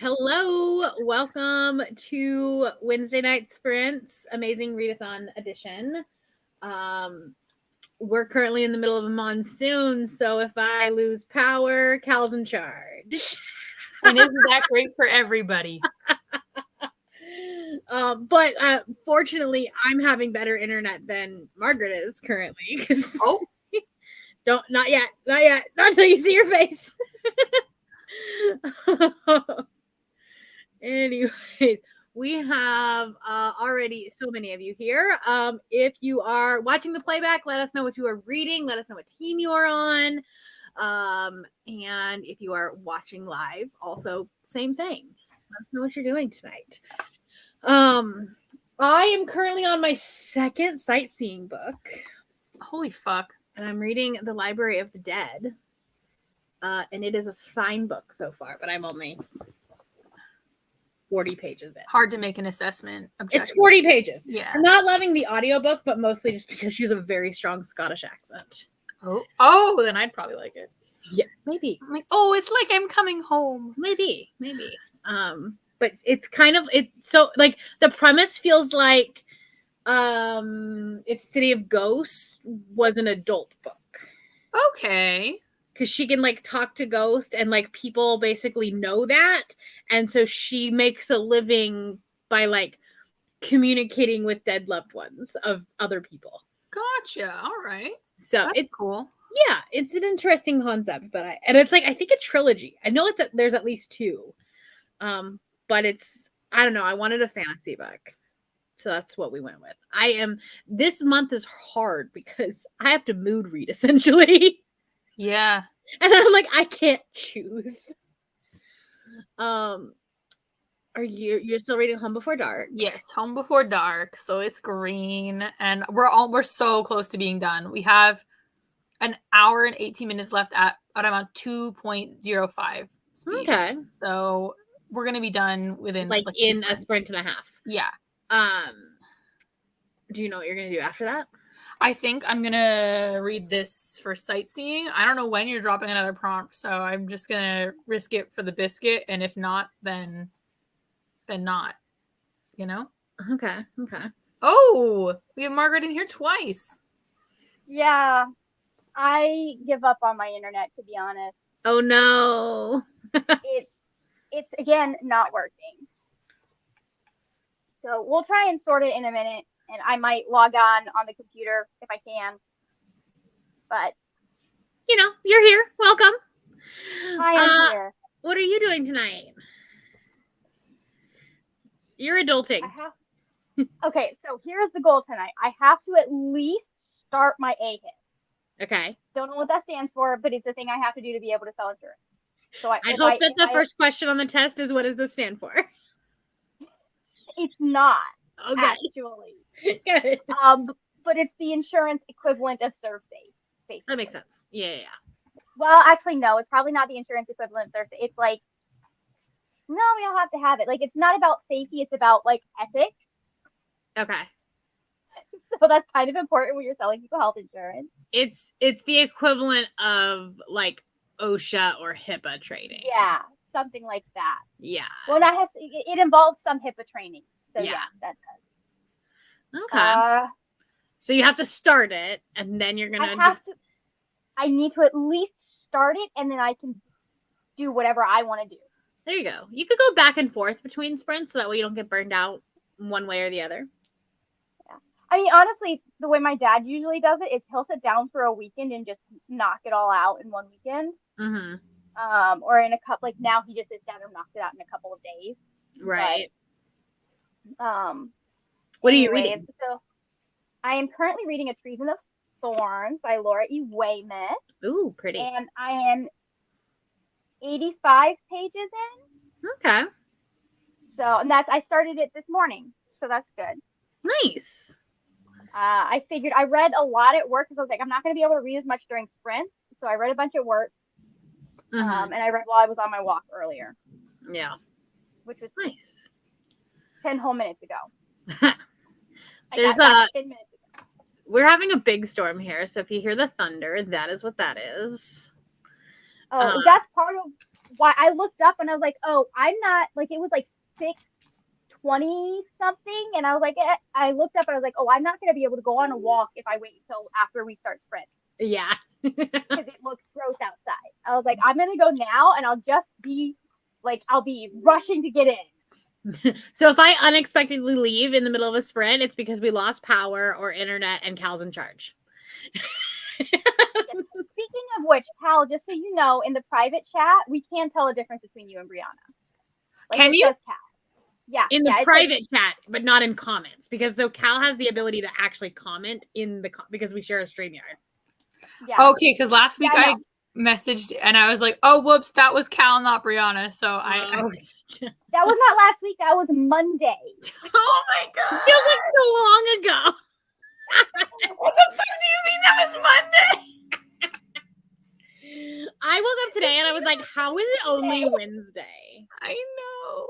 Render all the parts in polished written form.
Hello, welcome to Wednesday Night Sprints, Amazing Readathon edition. We're currently in the middle of a monsoon, so if I lose power, Cal's in charge. And isn't that great for everybody? But fortunately, I'm having better internet than Margaret is currently. Oh, not yet, not until you see your face. Anyways, we have already so many of you here. If you are watching the playback, let us know what you are reading. Let us know what team you are on. And if you are watching live, also same thing. Let us know what you're doing tonight. I am currently on my second sightseeing book. Holy fuck. And I'm reading The Library of the Dead. And it is a fine book so far, but I'm only 40 pages in. Hard to make an assessment. It's 40 pages. Yeah. I'm not loving the audiobook, but mostly just because she has a very strong Scottish accent. Oh, then I'd probably like it. Yeah, maybe. I'm like, oh, it's like I'm coming home. Maybe. But it's kind of so like the premise feels like if City of Ghosts was an adult book. Okay. Because she can like talk to ghosts and like people basically know that, and so she makes a living by like communicating with dead loved ones of other people. Gotcha. All right. So it's cool. Yeah, it's an interesting concept, but it's like I think a trilogy. I know there's at least 2, but it's I don't know. I wanted a fantasy book, so that's what we went with. This month is hard because I have to mood read essentially. Yeah. And I'm like, I can't choose. Are you're still reading Home Before Dark? Yes, Home Before Dark. So it's green, and we're so close to being done. We have an hour and 18 minutes left at around 2.05 speed. Okay. So we're gonna be done within like in a sprint and a half. Yeah. Do you know what you're gonna do after that? I think I'm gonna read this for sightseeing. I don't know when you're dropping another prompt, so I'm just gonna risk it for the biscuit, and if not, then not. You know? Okay. Oh, we have Margaret in here twice. Yeah, I give up on my internet, to be honest. Oh no. It's again not working. So we'll try and sort it in a minute. And I might log on the computer if I can. But you're here. Welcome. Hi, I'm here. What are you doing tonight? You're adulting. Okay, so here's the goal tonight. I have to at least start my AHIPs. Okay. Don't know what that stands for, but it's a thing I have to do to be able to sell insurance. So I hope that the first question on the test is, what does this stand for? It's not. Okay. Actually. Good. But it's the insurance equivalent of ServSafe, basically. That makes sense. Yeah. Well, actually, no, it's probably not the insurance equivalent of ServSafe. It's like, no, we don't have to have it. Like, it's not about safety. It's about like ethics. Okay. So that's kind of important when you're selling people health insurance. It's the equivalent of like OSHA or HIPAA training. Yeah, something like that. Yeah. Well, it involves some HIPAA training. So yeah that does. Okay. So you have to start it, and then you're gonna. I need to at least start it, and then I can do whatever I want to do. There you go. You could go back and forth between sprints, so that way you don't get burned out one way or the other. Yeah. I mean, honestly, the way my dad usually does it is he'll sit down for a weekend and just knock it all out in one weekend. Mm-hmm. Or in a couple. Like now, he just sits down and knocks it out in a couple of days. Right. But, what are you reading? So I am currently reading A Treason of Thorns by Laura E. Weymouth. Ooh, pretty. And I am 85 pages in. Okay. So, and I started it this morning. So that's good. Nice. I figured I read a lot at work because I was like, I'm not going to be able to read as much during sprints. So I read a bunch at work. Mm-hmm. And I read while I was on my walk earlier. Yeah. Which was nice. 10 whole minutes ago. There's 10 minutes ago. We're having a big storm here, so if you hear the thunder, that is what that is. Oh, that's part of why I looked up and I was like, oh, I'm not like it was like 6:20 something, and I was like, I looked up and I was like, oh, I'm not gonna be able to go on a walk if I wait until after we start sprints. Yeah. Because it looks gross outside. I was like, I'm gonna go now, and I'll just be like, I'll be rushing to get in. So if I unexpectedly leave in the middle of a sprint, it's because we lost power or internet and Cal's in charge. Speaking of which, Cal, just so you know, in the private chat, we can tell a difference between you and Brianna. Like, Can you? Cal. Yeah. In the yeah, private chat, but not in comments, because so Cal has the ability to actually comment in the because we share a StreamYard. Yeah. Okay, because last week I messaged and I was like, oh, whoops, that was Cal, not Brianna. So that was not last week. That was Monday. Oh my god. Feels like so long ago. What the fuck do you mean that was Monday? I woke up today and I was like, how is it only Wednesday? I know.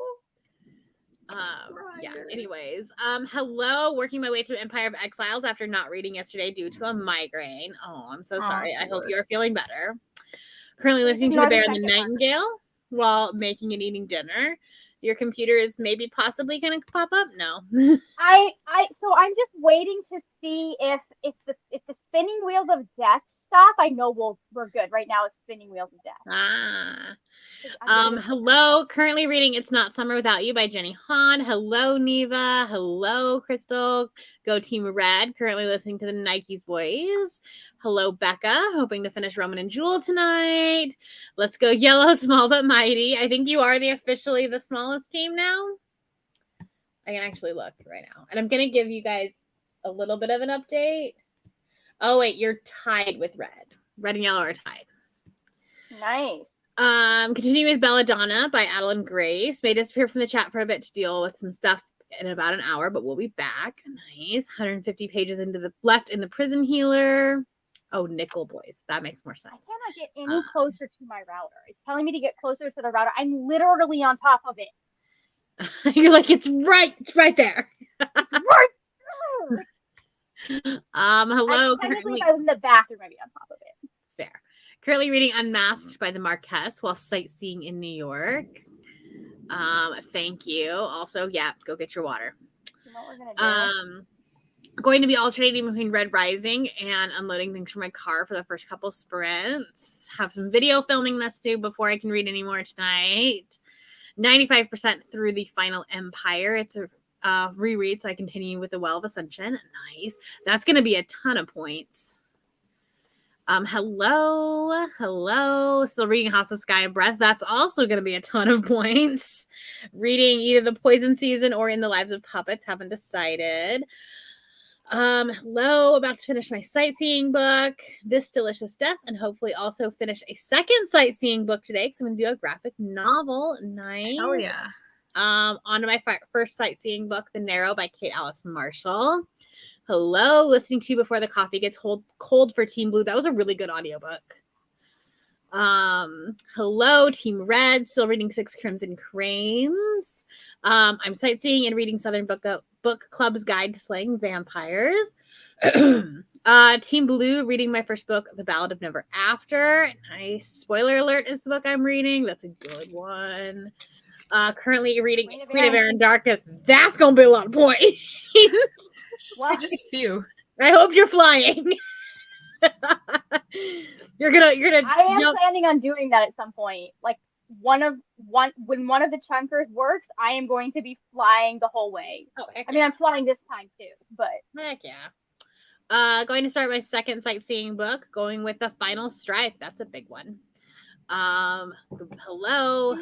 Yeah, anyways. Hello, working my way through Empire of Exiles after not reading yesterday due to a migraine. Oh, I'm so sorry. I hope you're feeling better. Currently listening to The Bear and the Nightingale while making and eating dinner. Your computer is maybe possibly gonna pop up? No. So I'm just waiting to see if the spinning wheels of death stop. I know we're good. Right now it's spinning wheels of death. Hello. Currently reading It's Not Summer Without You by Jenny Han. Hello, Neva. Hello, Crystal. Go Team Red. Currently listening to the Nike's Boys. Hello, Becca. Hoping to finish Roman and Jewel tonight. Let's go Yellow, Small But Mighty. I think you are officially the smallest team now. I can actually look right now. And I'm going to give you guys a little bit of an update. Oh, wait. You're tied with Red. Red and Yellow are tied. Nice. Continuing with Belladonna by Adeline Grace. May disappear from the chat for a bit to deal with some stuff in about an hour, but we'll be back. Nice. 150 pages left in the Prison Healer. Oh, Nickel Boys. That makes more sense. I cannot get any closer to my router. It's telling me to get closer to the router. I'm literally on top of it. You're like, it's right there. Right there. Hello. Technically, if I was in the bathroom, I'd be on top of it. Fair. Currently reading Unmasked by the Marquess while sightseeing in New York. Thank you. Also, yeah, go get your water. You know what we're gonna do? Going to be alternating between Red Rising and unloading things from my car for the first couple sprints. Have some video filming this too before I can read any more tonight. 95% through the final Empire. It's a reread, so I continue with the Well of Ascension. Nice. That's going to be a ton of points. Hello. Still reading House of Sky and Breath. That's also going to be a ton of points. Reading either The Poison Season or In the Lives of Puppets. Haven't decided. Hello. About to finish my sightseeing book, This Delicious Death, and hopefully also finish a second sightseeing book today because I'm going to do a graphic novel. Nice. Oh yeah. On to my first sightseeing book, The Narrow by Kate Alice Marshall. Hello, listening to Before the Coffee Gets Cold for Team Blue. That was a really good audiobook. Hello, Team Red. Still reading Six Crimson Cranes. I'm sightseeing and reading Southern Book Club's Guide to Slaying Vampires. Team Blue, reading my first book, The Ballad of Never After. Nice. Spoiler alert is the book I'm reading. That's a good one. Currently reading Queen of Air and Darkness. That's gonna be a lot of points. Well, just a few. I hope you're flying. You're gonna. I am planning on doing that at some point. Like when one of the chunkers works, I am going to be flying the whole way. Oh, heck I mean, I'm flying this time too, but heck yeah. Going to start my second sightseeing book. Going with The Final Stripe. That's a big one. Hello.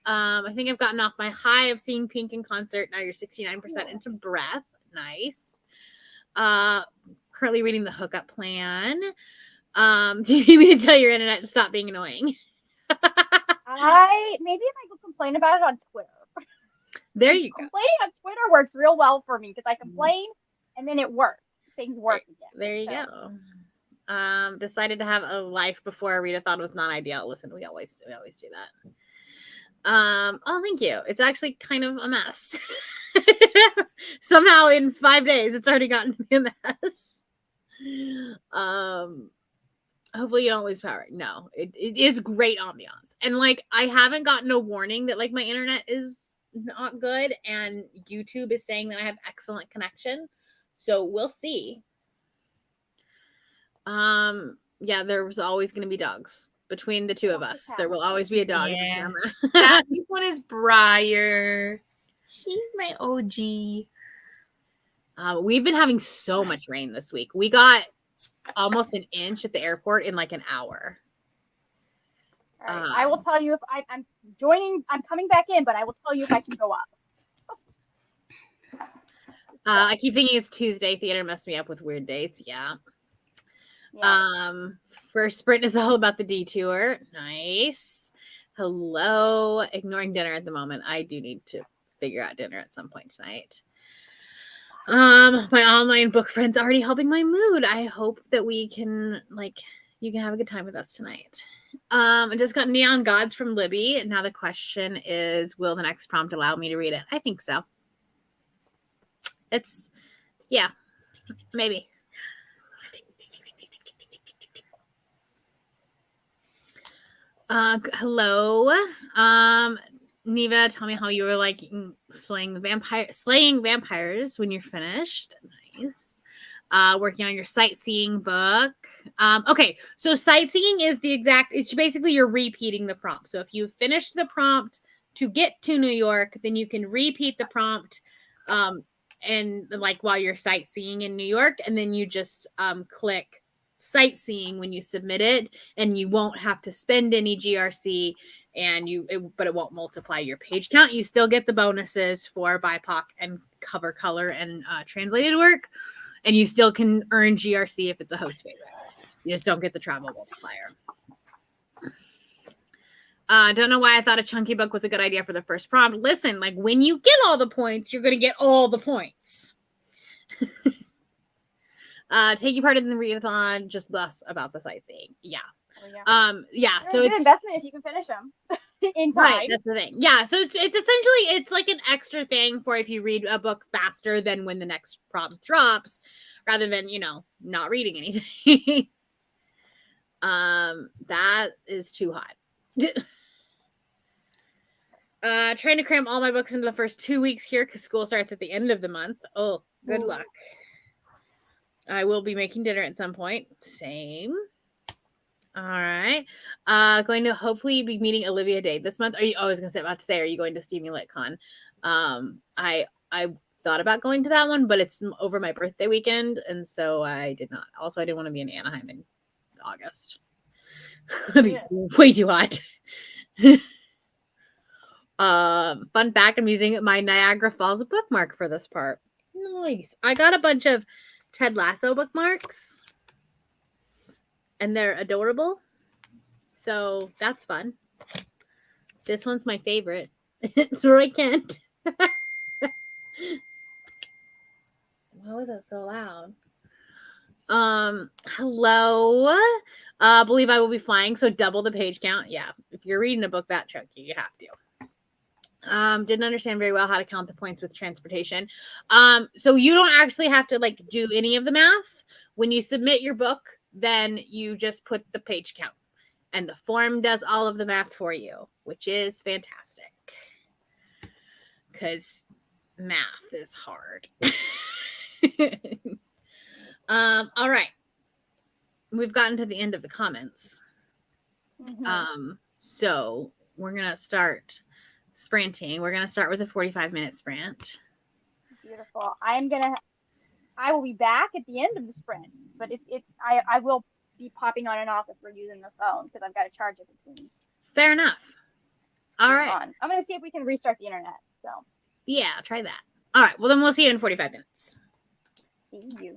I think I've gotten off my high of seeing Pink in concert. Now you're 69% into Breath. Nice. Currently reading The Hookup Plan. Do you need me to tell your internet to stop being annoying? maybe if I go complain about it on Twitter. There you go. Complaining on Twitter works real well for me because I complain and then it works. Things work again. There you go. Decided to have a life before a readathon was not ideal. Listen, we always do that. Oh, thank you. It's actually kind of a mess. Somehow in 5 days, it's already gotten to be a mess. Hopefully you don't lose power. No, it is great ambiance. And like I haven't gotten a warning that like my internet is not good, and YouTube is saying that I have excellent connection. So we'll see. Yeah, there's always gonna be dogs. Between the two of us, there will always be a dog. Yeah. This one is Briar. She's my OG. We've been having so much rain this week. We got almost an inch at the airport in like an hour. All right. I will tell you if I'm joining. I'm coming back in, but I will tell you if I can go up. I keep thinking it's Tuesday. Theater messed me up with weird dates. Yeah. First sprint is all about the detour. Nice. Hello. Ignoring dinner at the moment. I do need to figure out dinner at some point tonight. My online book friend's already helping my mood. I hope that we can you can have a good time with us tonight. I just got Neon Gods from Libby. Now the question is, will the next prompt allow me to read it? I think so. Yeah, maybe. Hello. Neva, tell me how you were like slaying vampires when you're finished. Nice. Working on your sightseeing book. Okay, so sightseeing is it's basically you're repeating the prompt. So if you finished the prompt to get to New York, then you can repeat the prompt and like while you're sightseeing in New York, and then you just click sightseeing when you submit it, and you won't have to spend any GRC, and but it won't multiply your page count. You still get the bonuses for BIPOC and cover color and translated work, and you still can earn GRC if it's a host favorite. You just don't get the travel multiplier. Don't know why I thought a chunky book was a good idea for the first prompt. Listen, like when you get all the points, you're going to get all the points. Taking part in the readathon, just less about the sightseeing. Yeah. Oh, yeah. So it's an investment if you can finish them in time. Right, that's the thing. Yeah, so it's essentially it's like an extra thing for if you read a book faster than when the next prompt drops, rather than not reading anything. That is too hot. Trying to cram all my books into the first 2 weeks here because school starts at the end of the month. Oh, good luck. I will be making dinner at some point. Same. All right. Going to hopefully be meeting Olivia Day this month. Are you always about to say, are you going to Steamy LitCon? I thought about going to that one, but it's over my birthday weekend, and so I did not. Also, I didn't want to be in Anaheim in August. That'd be way too hot. Fun fact, I'm using my Niagara Falls bookmark for this part. Nice. I got a bunch of Ted Lasso bookmarks, and they're adorable. So that's fun. This one's my favorite. It's Roy Kent. Why was that so loud? Hello. Believe I will be flying, so double the page count. Yeah, if you're reading a book that chunky, you have to. Didn't understand very well how to count the points with transportation. So you don't actually have to do any of the math. When you submit your book, then you just put the page count, and the form does all of the math for you, which is fantastic because math is hard. All right. We've gotten to the end of the comments. Mm-hmm. So we're going to start sprinting. We're going to start with a 45-minute sprint. Beautiful. I will be back at the end of the sprint, but I will be popping on and off if we're using the phone because I've got to charge it between. Fair enough. All right. I'm going to see if we can restart the internet. So yeah, try that. All right. Well, then we'll see you in 45 minutes. See you.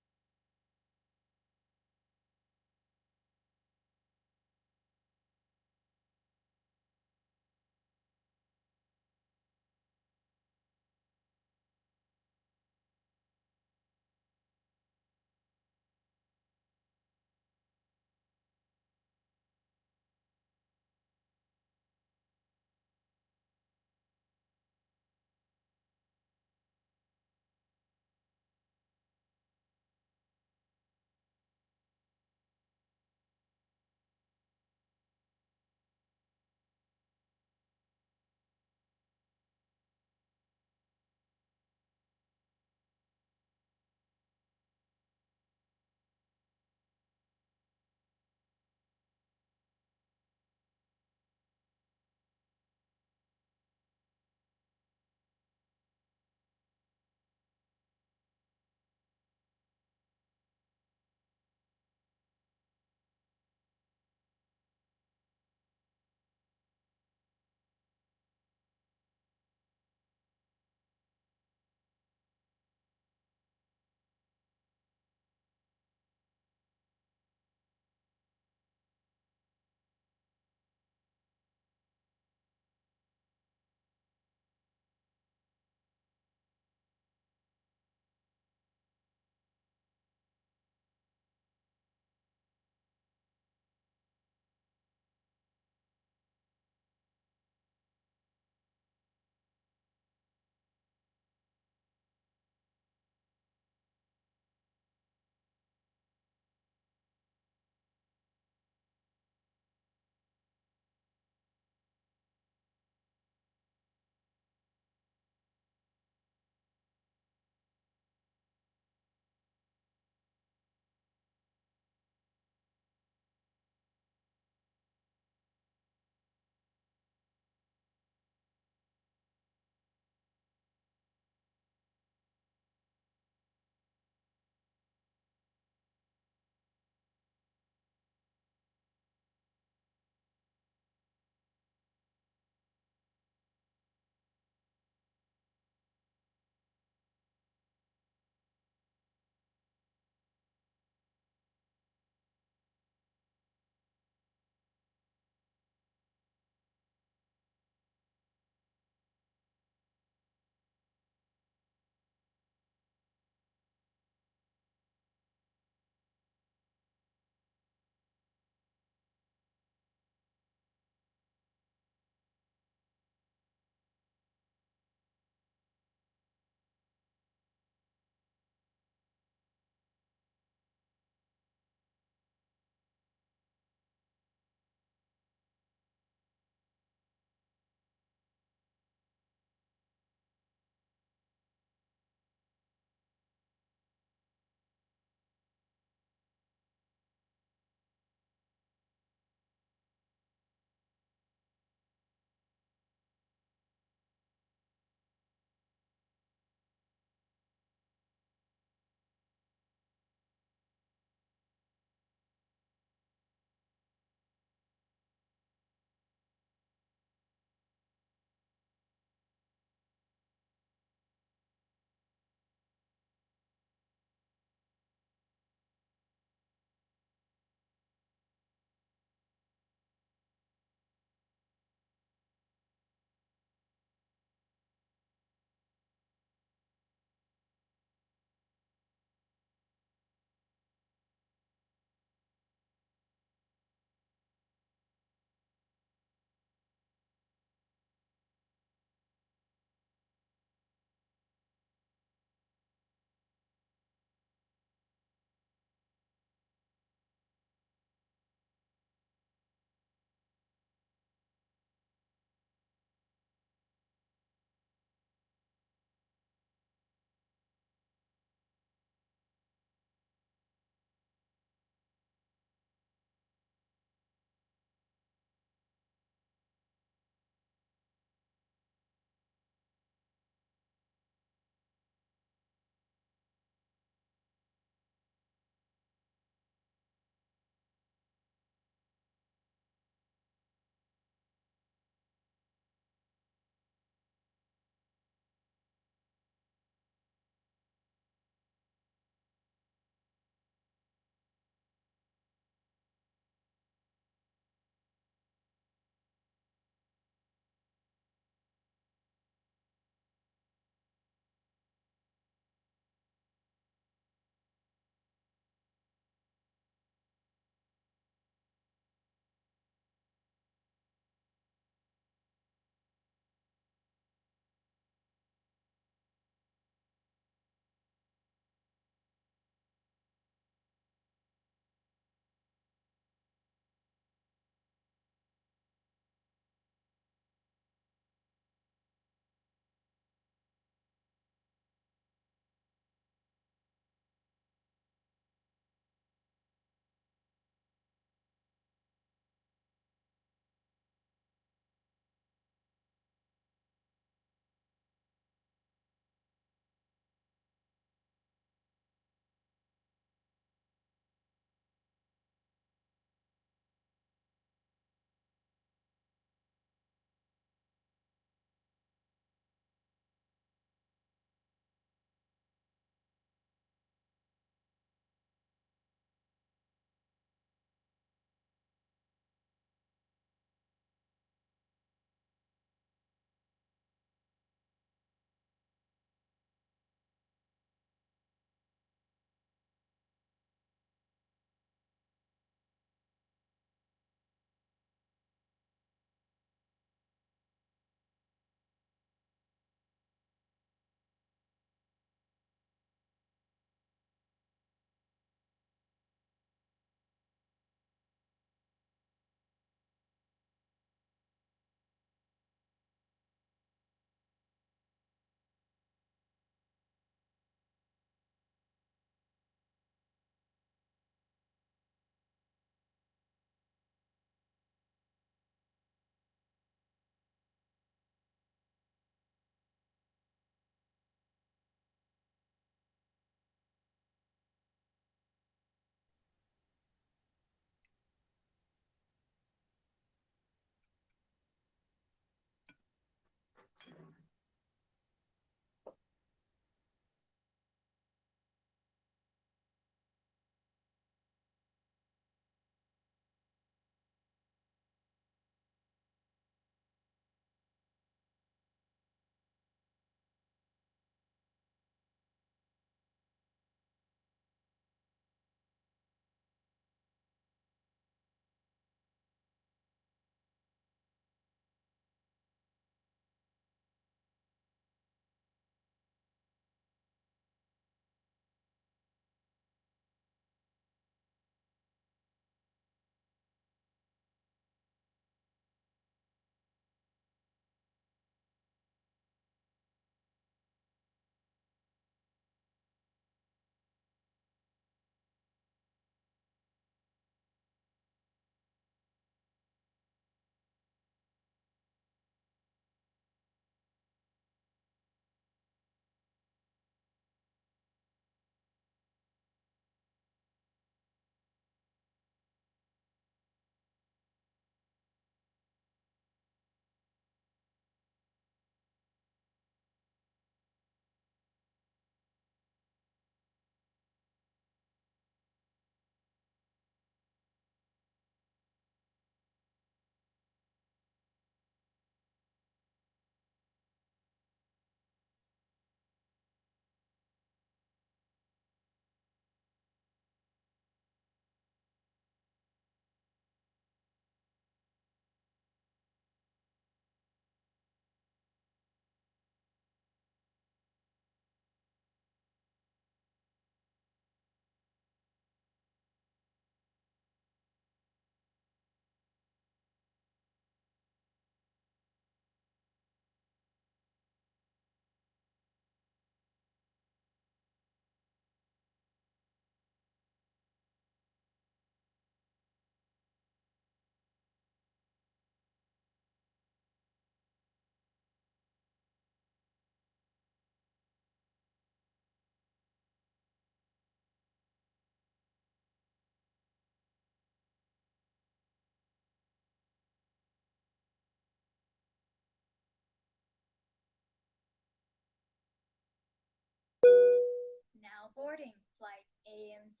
boarding flight AMZ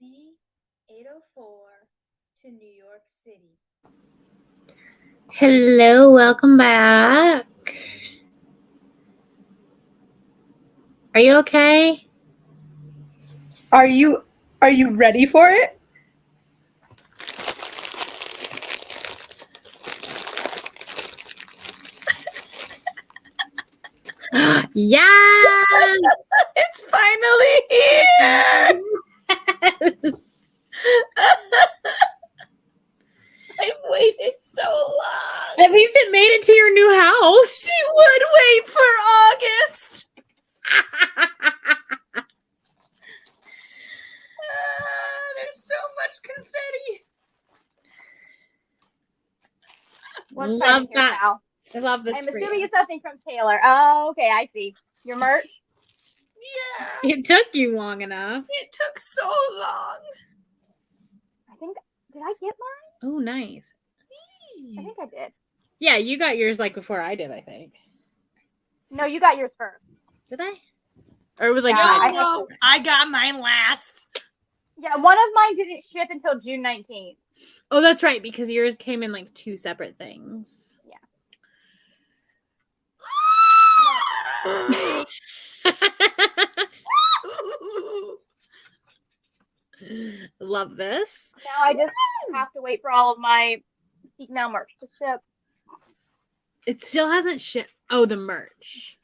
804 to New York City. Hello, welcome back. Are you okay? Are you ready for it? Yes! It's finally here. I've waited so long. At least it made it to your new house. She would wait for August. There's so much confetti. What's Love happening here, that. pal? I love this I'm for assuming you. it's something from Taylor. Oh, okay, I see. Your merch? Yeah, It took you long enough. it took so long. I think, did I get mine? Oh, nice. I think I did. Yeah, you got yours like before I did, I think. No, you got yours first. Did I? Or it was like Yeah, five- No, I got mine last. Yeah, one of mine didn't ship until June 19th. Oh, that's right, because yours came in like two separate things. Yeah. Love this. Now I just have to wait for all of my Speak Now merch to ship. It still hasn't shipped. Oh, the merch.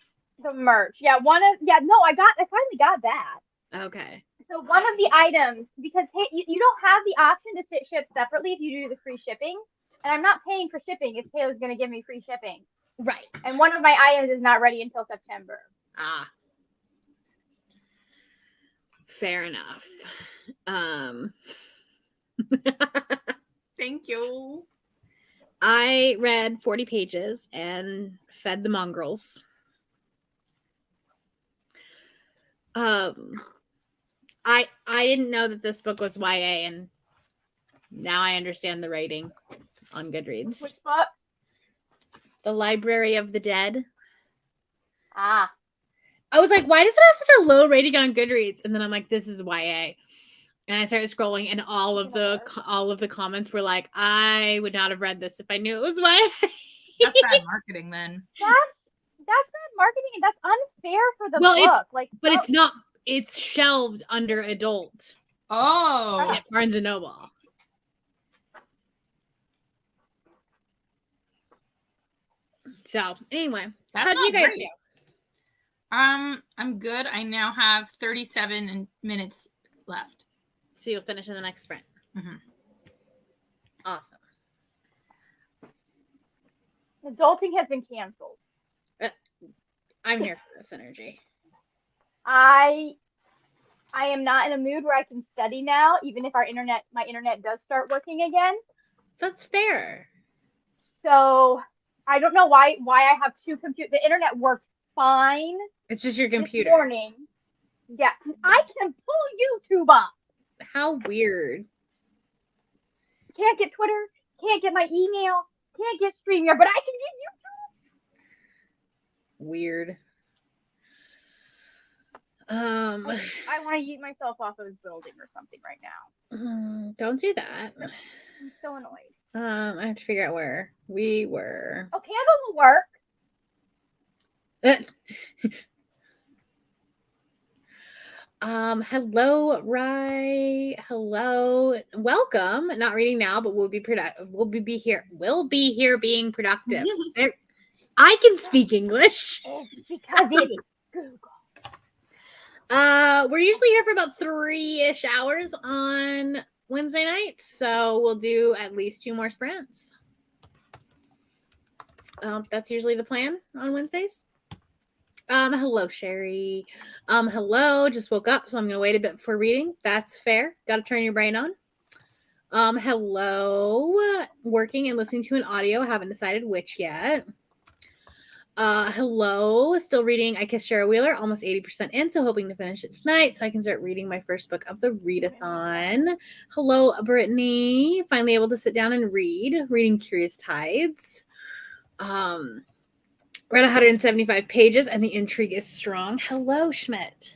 The merch. Yeah, I finally got that. Okay. So one of the items, because you don't have the option to ship separately if you do the free shipping. And I'm not paying for shipping if Taylor's going to give me free shipping. Right. And one of my items is not ready until September. Ah. Fair enough. Thank you. I read 40 pages and fed the mongrels. I didn't know that this book was YA, and now I understand the rating on Goodreads. Which book? The Library of the Dead. Ah. I was like, why does it have such a low rating on Goodreads? And then I'm like, this is YA. And I started scrolling, and all of the comments were like, I would not have read this if I knew it was YA. That's bad marketing then. That's bad marketing, and that's unfair for the Well, book. But it's not. It's shelved under adult Oh. at Barnes and Noble. So anyway, That's how do you not guys great. do? I'm good. I now have 37 minutes left. So you'll finish in the next sprint. Mm-hmm. Awesome. Adulting has been canceled. I'm here for this energy. I am not in a mood where I can study now, even if my internet does start working again. That's fair. So I don't know why I have two computers. The internet worked fine It's just your computer. this morning. Yeah, I can pull YouTube up. How weird. Can't get Twitter. Can't get my email. Can't get StreamYard, but I can get YouTube. Weird. I want to yeet myself off of this building or something right now. Don't do that. I'm so annoyed. I have to figure out where we were. Oh, candle will work. Hello, Rye. Hello. Welcome. Not reading now, but we'll be productive. We'll be here being productive. I can speak English. Because it's Google. We're usually here for about 3-ish hours on Wednesday nights, so we'll do at least 2 more sprints. That's usually the plan on Wednesdays. Hello, Sherry. Hello, just woke up, so I'm gonna wait a bit before reading. That's fair. Gotta turn your brain on. Hello, working and listening to an audio. Haven't decided which yet. Hello, still reading I Kissed Sarah Wheeler, almost 80% in, so hoping to finish it tonight so I can start reading my first book of the readathon. Hello, Brittany. Finally able to sit down and reading Curious Tides. Read 175 pages and the intrigue is strong. Hello, Schmidt.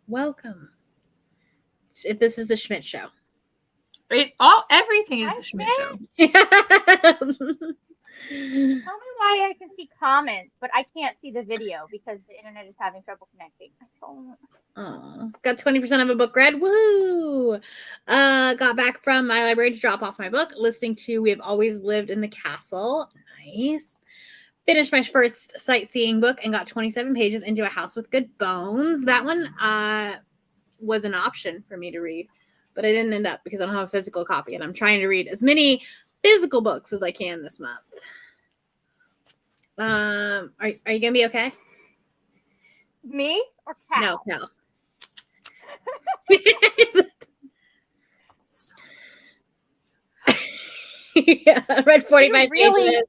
Welcome. This is the Schmidt show. Everything is the Schmidt show. Tell me why I can see comments, but I can't see the video because the internet is having trouble connecting. I don't. Oh, got 20% of a book read. Woo! Got back from my library to drop off my book, listening to We Have Always Lived in the Castle. Nice. Finished my first sightseeing book and got 27 pages into A House with Good Bones. That one was an option for me to read, but I didn't end up because I don't have a physical copy, and I'm trying to read as many physical books as I can this month. Are you gonna be okay? Me or Cal? No, Cal. Yeah, I read 45 pages.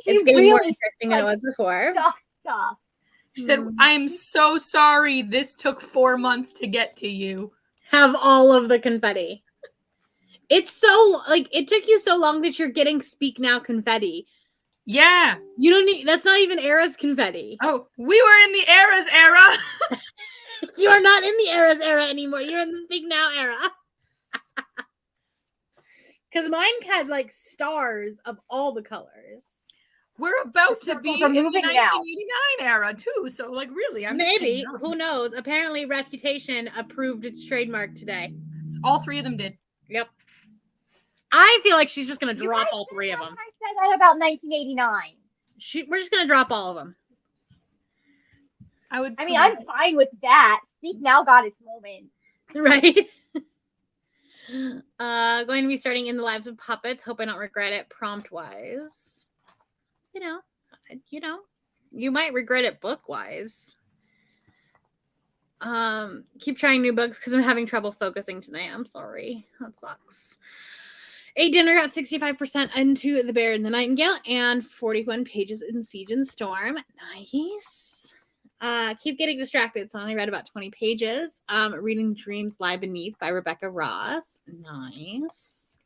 It's getting more interesting than it was before. Stuff. She said, "I'm so sorry. This took 4 months to get to you." Have all of the confetti. It's so it took you so long that you're getting Speak Now confetti. Yeah. You don't need. That's not even Era's confetti. Oh, we were in the Era's era. You are not in the Era's era anymore. You're in the Speak Now era. Because mine had stars of all the colors. We're about to be in the 1989 now. era too. So really, I'm maybe. Who knows? Apparently, Reputation approved its trademark today. All 3 of them did. Yep. I feel like she's just gonna drop all 3 of them. I said that about 1989. We're just gonna drop all of them. I mean, I'm fine with that. Speak Now got its moment. Right? Going to be starting In the Lives of Puppets. Hope I don't regret it prompt-wise. You might regret it book-wise. Keep trying new books because I'm having trouble focusing tonight. I'm sorry. That sucks. A Dinner got 65% into The Bear and the Nightingale and 41 pages in Siege and Storm. Nice. Keep getting distracted. So I only read about 20 pages. Reading Dreams Lie Beneath by Rebecca Ross. Nice.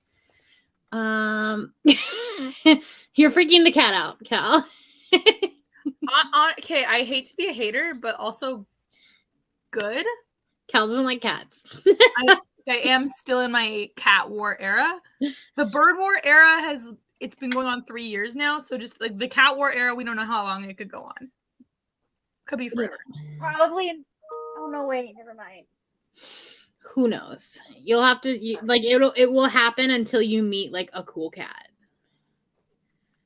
You're freaking the cat out, Cal. Okay, I hate to be a hater, but also good. Cal doesn't like cats. I am still in my cat war era. The bird war era it's been going on 3 years now. So just the cat war era, we don't know how long it could go on. Could be forever. Probably. Oh no! Wait, never mind. Who knows? You'll have to it will happen until you meet a cool cat.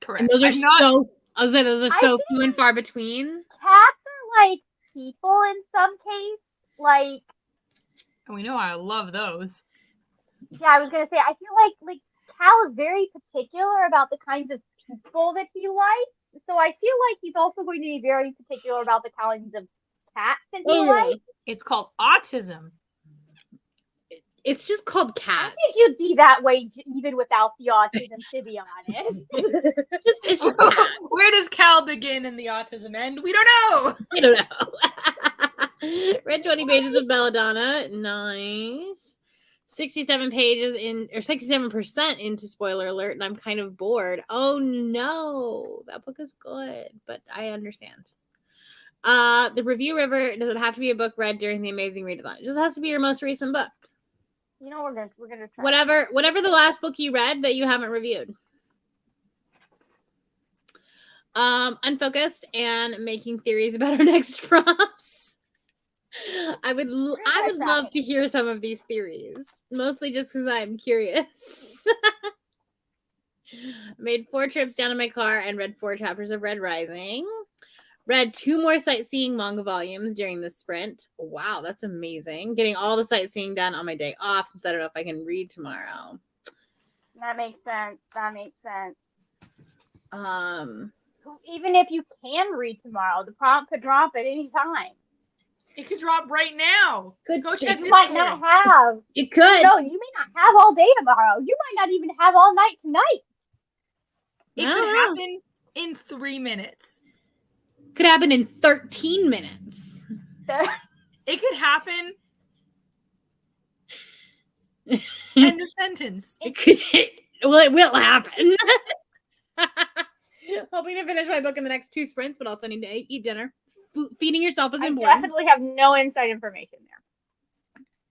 Correct. And those are those are so few and far between. Cats are like people in some case. And we know I love those. Yeah, I was gonna say I feel like Cal is very particular about the kinds of people that he likes. So I feel like he's also going to be very particular about the kinds of cats that he likes. It's called autism. It's just called cats. I think you'd be that way even without the autism, to be honest. It's just cats. Where does Cal begin and the autism end? We don't know. I don't know. Read 20 pages of Belladonna. Nice. 67 pages or 67% into spoiler alert, and I'm kind of bored. Oh no, that book is good, but I understand. The Review River, does it have to be a book read during the Amazing Readathon? It just has to be your most recent book. We're gonna try. Whatever the last book you read that you haven't reviewed. Unfocused and making theories about our next prompts. I would love to hear some of these theories, mostly just because I'm curious. Made 4 trips down in my car and read 4 chapters of Red Rising. Read 2 more sightseeing manga volumes during the sprint. Wow, that's amazing. Getting all the sightseeing done on my day off since I don't know if I can read tomorrow. That makes sense. Even if you can read tomorrow, the prompt could drop at any time. It could drop right now. Go check. You might not have. It could. No, you may not have all day tomorrow. You might not even have all night tonight. It could happen in 3 minutes. Could happen in 13 minutes. It could happen. End of sentence. It will happen. Hoping to finish my book in the next 2 sprints, but also need to eat dinner. Feeding yourself is important. I definitely have no inside information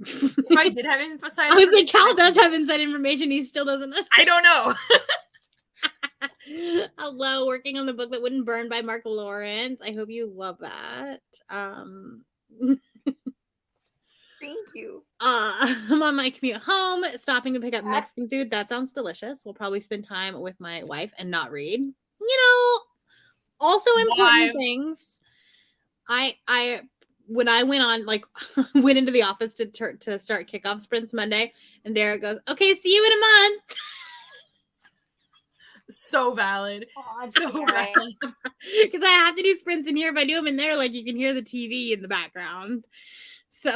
If I did have inside I was like, information, Cal does have inside information. He still doesn't know. I don't know. Hello, working on the book that wouldn't burn by Mark Lawrence. I hope you love that. Thank you. I'm on my commute home, stopping to pick up Mexican food. That sounds delicious. We'll probably spend time with my wife and not read. You know, also important things. I when I went on went into the office to start kickoff sprints Monday, and Derek goes, "Okay, see you in a month." So valid. Oh, So valid. Because I have to do sprints in here. If I do them in there, you can hear the TV in the background. So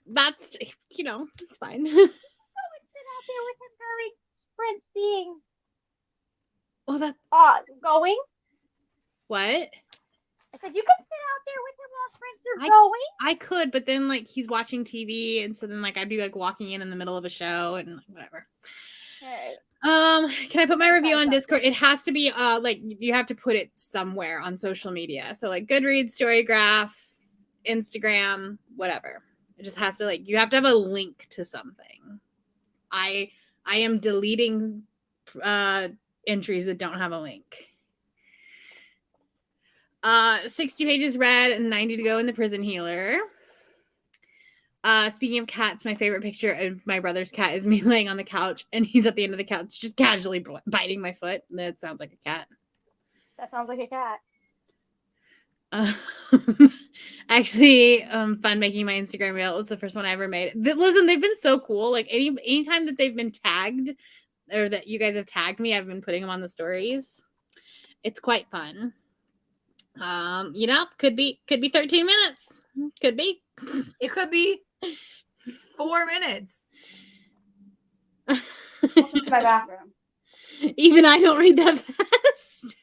that's, it's fine. Go and sit out there with him during sprints being Well, that's going. what? I said you can sit out there with him while sprints are going. I could, but then he's watching TV, and so then I'd be walking in the middle of a show and whatever. Okay. Can I put my review on Discord? It has to be you have to put it somewhere on social media. So Goodreads, Storygraph, Instagram, whatever. It just has to you have to have a link to something. I am deleting entries that don't have a link. 60 pages read and 90 to go in the Prison Healer. Speaking of cats, my favorite picture of my brother's cat is me laying on the couch, and he's at the end of the couch just casually biting my foot. That sounds like a cat. That sounds like a cat. Actually, fun making my Instagram reel. It was the first one I ever made. Listen, they've been so cool. Anytime that they've been tagged, or that you guys have tagged me, I've been putting them on the stories. It's quite fun. Could be 13 minutes. Could be. It could be 4 minutes. Welcome to my bathroom. Even I don't read that fast.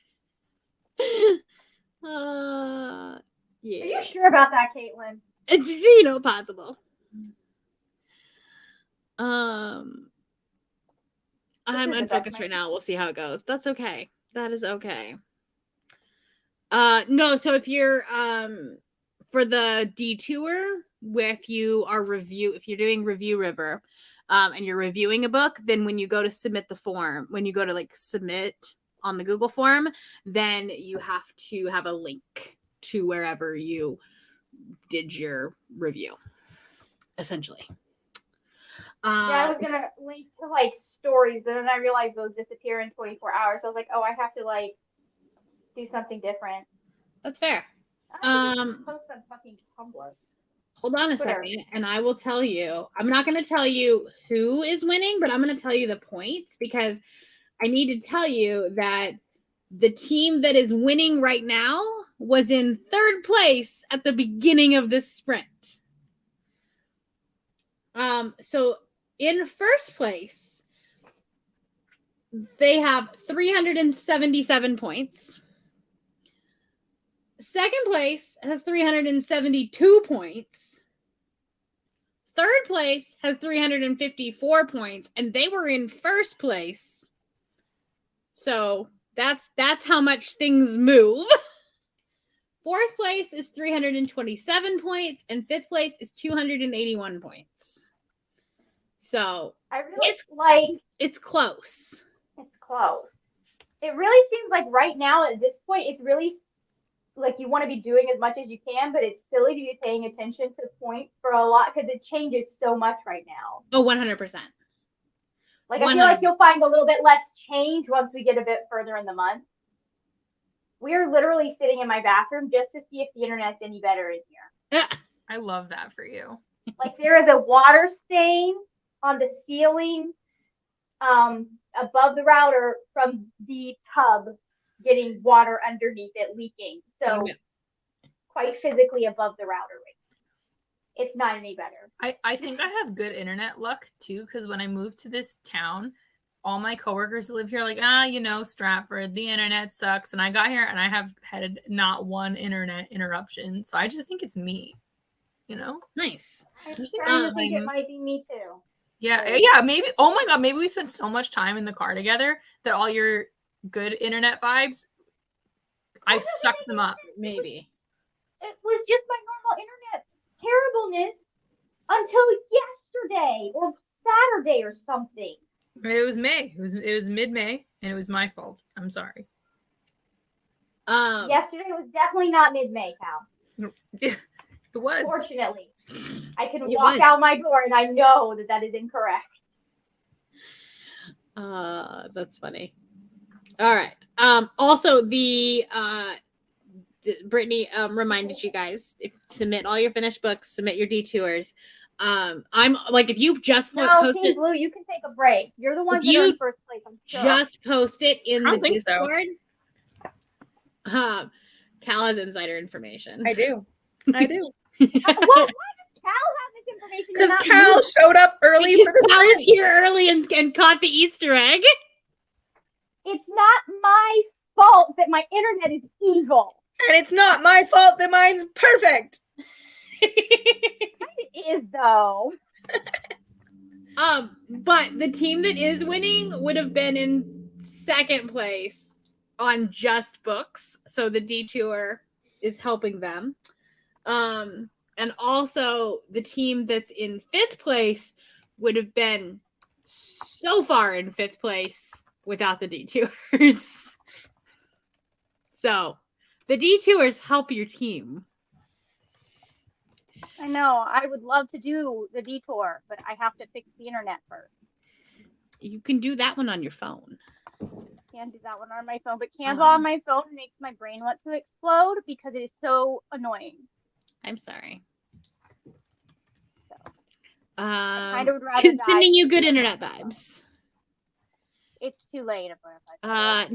Yeah. Are you sure about that, Caitlin? It's possible. I'm unfocused right now. We'll see how it goes. That's okay. That is okay. No, so if you're for the detour, if you're doing Review River, and you're reviewing a book, then when you go to submit the form, when you go to submit on the Google form, then you have to have a link to wherever you did your review, essentially. Yeah, I was gonna link to stories, but then I realized those disappear in 24 hours. So I was like, oh, I have to do something different. That's fair. I just post on fucking Tumblr. Hold on a second, and I will tell you. I'm not going to tell you who is winning, but I'm going to tell you the points, because I need to tell you that the team that is winning right now was in third place at the beginning of this sprint. So in first place, they have 377 points. Second place has 372 points. Third place has 354 points, and they were in first place. So that's how much things move. Fourth place is 327 points, and fifth place is 281 points. So I really it's close. It's close. It really seems like right now at this point, it's really you want to be doing as much as you can, but it's silly to be paying attention to points for a lot because it changes so much right now. Oh, 100%. I feel like you'll find a little bit less change once we get a bit further in the month. We are literally sitting in my bathroom just to see if the internet's any better in here. I love that for you. There is a water stain on the ceiling above the router from the tub getting water underneath it leaking. So quite physically above the router rate. It's not any better. I think I have good internet luck too, because when I moved to this town, all my coworkers that live here are like, Stratford, the internet sucks. And I got here and I have had not one internet interruption. So I just think it's me, Nice. I think it might be me too. Yeah, maybe. Oh my God, maybe we spent so much time in the car together that all your good internet vibes, I sucked them up. Maybe. It was just my normal internet terribleness until yesterday or Saturday or something. It was May. It was mid-May, and it was my fault. I'm sorry. Yesterday was definitely not mid-May, Cal. It was. Fortunately, I can It walk was. out my door and I know that is incorrect. That's funny. All right. Also, Brittany reminded you guys, submit all your finished books, submit your detours. I'm like, if you just No, post Team it, Blue, you can take a break. You're the ones If that are you in first place, I'm sure. just post it in I the don't think so. Discord. Cal has insider information. I do. Why does Cal have this information? Because and not Cal me? showed up early for the Cal was sprint. here early and caught the Easter egg. It's not my fault that my internet is evil. And it's not my fault that mine's perfect. It is, though. But the team that is winning would have been in second place on just books, so the detour is helping them. And also the team that's in fifth place would have been so far in fifth place without the detours. So the detours help your team. I know. I would love to do the detour, but I have to fix the internet first. You can do that one on your phone. Can't do that one on my phone, but Canva on my phone makes my brain want to explode because it is so annoying. I'm sorry. I kind of would rather sending you good internet vibes. It's too late.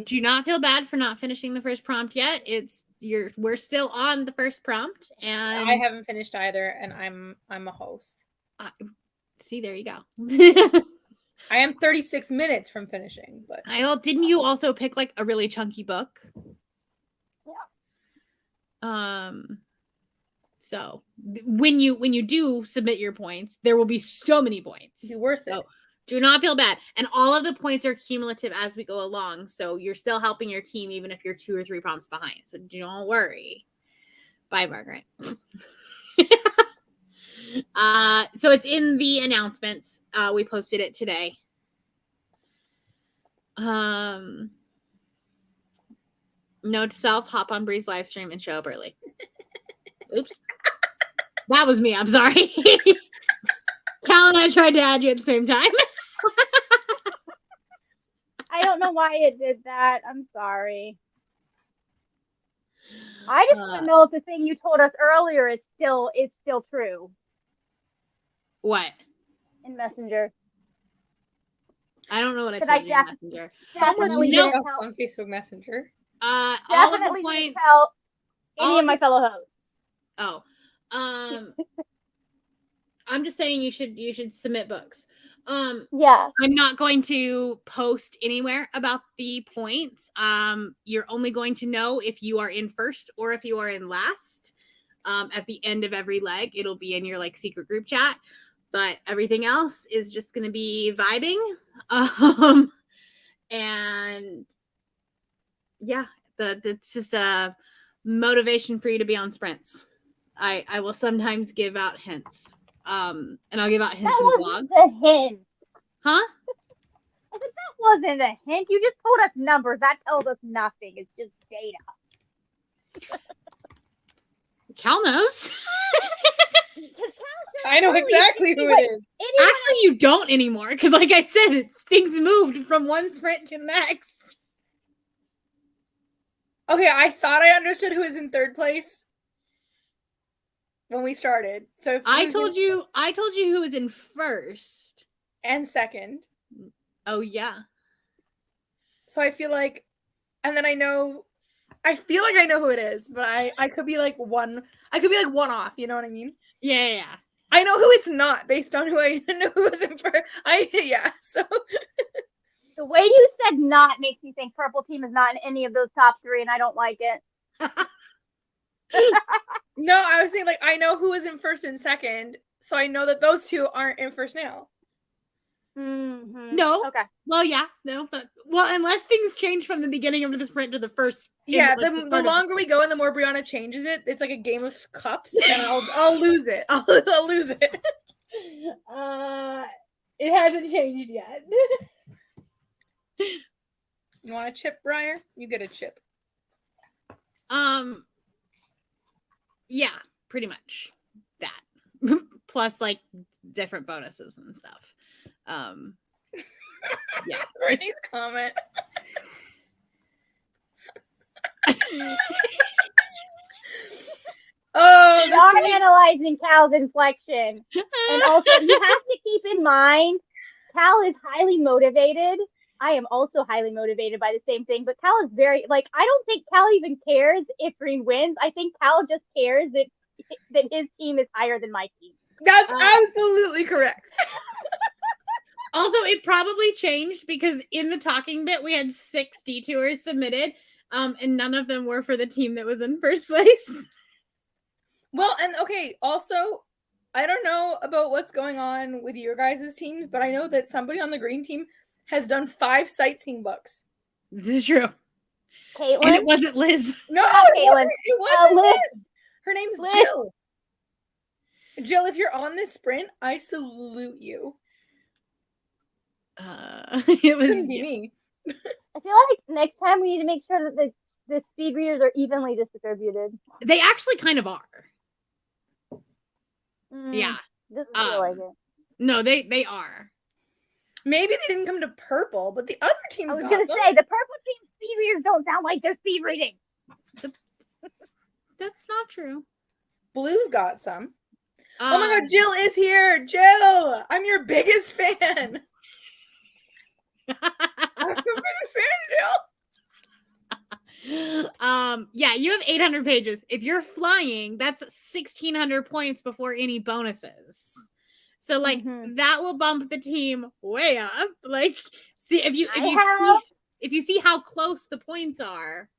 Do not feel bad for not finishing the first prompt yet. We're still on the first prompt, and I haven't finished either, and I'm a host. See, there you go. I am 36 minutes from finishing, but Didn't you also pick like a really chunky book? Yeah. So when you do submit your points, there will be so many points. it's worth it. So do not feel bad. And all of the points are cumulative as we go along. So you're still helping your team even if you're 2 or 3 prompts behind. So don't worry. Bye, Margaret. So it's in the announcements. We posted it today. Note to self, hop on Bree's live stream and show up early. Oops. That was me. I'm sorry. Cal and I tried to add you at the same time. I don't know why it did that. I'm sorry. I just want to know if the thing you told us earlier is still true. What? In Messenger. I don't know what I told you in Messenger. Someone Definitely else didn't on Facebook Messenger. All of the definitely points. didn't tell any of my fellow hosts. I'm just saying you should submit books. Yeah. I'm not going to post anywhere about the points. You're only going to know if you are in first or if you are in last. At the end of every leg, it'll be in your like secret group chat. But everything else is just going to be vibing. And yeah, it's just a motivation for you to be on sprints. I will sometimes give out hints. And I'll give out hints in blogs. That wasn't a hint. Huh? I said that wasn't a hint. You just told us numbers. That tells us nothing. It's just data. Cal knows. I know exactly who it is. Actually, you don't anymore because, like I said, things moved from one sprint to the next. Okay, I thought I understood who was in third place when we started. So I told you who was in first and second. Oh yeah. So I feel like, and then I feel like I know who it is, but I could be like one. I could be like one off. You know what I mean? Yeah. I know who it's not based on who I know who was in first. So the way you said "not" makes me think purple team is not in any of those top 3, and I don't like it. No, I was thinking like I know who was in first and second, so I know that those two aren't in first now. Mm-hmm. No. Okay. Well, yeah. No. But, well, unless things change from the beginning of the sprint to the first. Yeah, like, the start of longer we go and the more Brianna changes it, it's like a game of cups, and I'll lose it. I'll lose it. It hasn't changed yet. You want a chip, Briar? You get a chip. Yeah, pretty much that. Plus, like, different bonuses and stuff. Yeah. Brittany's comment. Oh, We are analyzing Cal's inflection. And also, you have to keep in mind, Cal is highly motivated. I am also highly motivated by the same thing, but Cal is very, like, I don't think Cal even cares if Green wins. I think Cal just cares that his team is higher than my team. That's absolutely correct. Also, it probably changed because in the talking bit, we had 6 detours submitted, and none of them were for the team that was in first place. Well, and okay, also, I don't know about what's going on with your guys' teams, but I know that somebody on the green team has done 5 sightseeing books. This is true. Caitlin? And it wasn't Liz. No, Caitlin. it wasn't Liz. Liz. Her name's Liz. Jill. Jill, if you're on this sprint, I salute you. It was Couldn't be me. I feel like next time we need to make sure that the speed readers are evenly distributed. They actually kind of are. Yeah. Doesn't feel like it. No, they are. Maybe they didn't come to purple, but the other teams I was got going to them. say, the purple team speed readers don't sound like they're speed reading. That's not true. Blue's got some. Oh my god, Jill is here. Jill, I'm your biggest fan. I'm your biggest fan, Jill. Yeah, you have 800 pages. If you're flying, that's 1,600 points before any bonuses. So, like, that will bump the team way up. Like, see if you see how close the points are,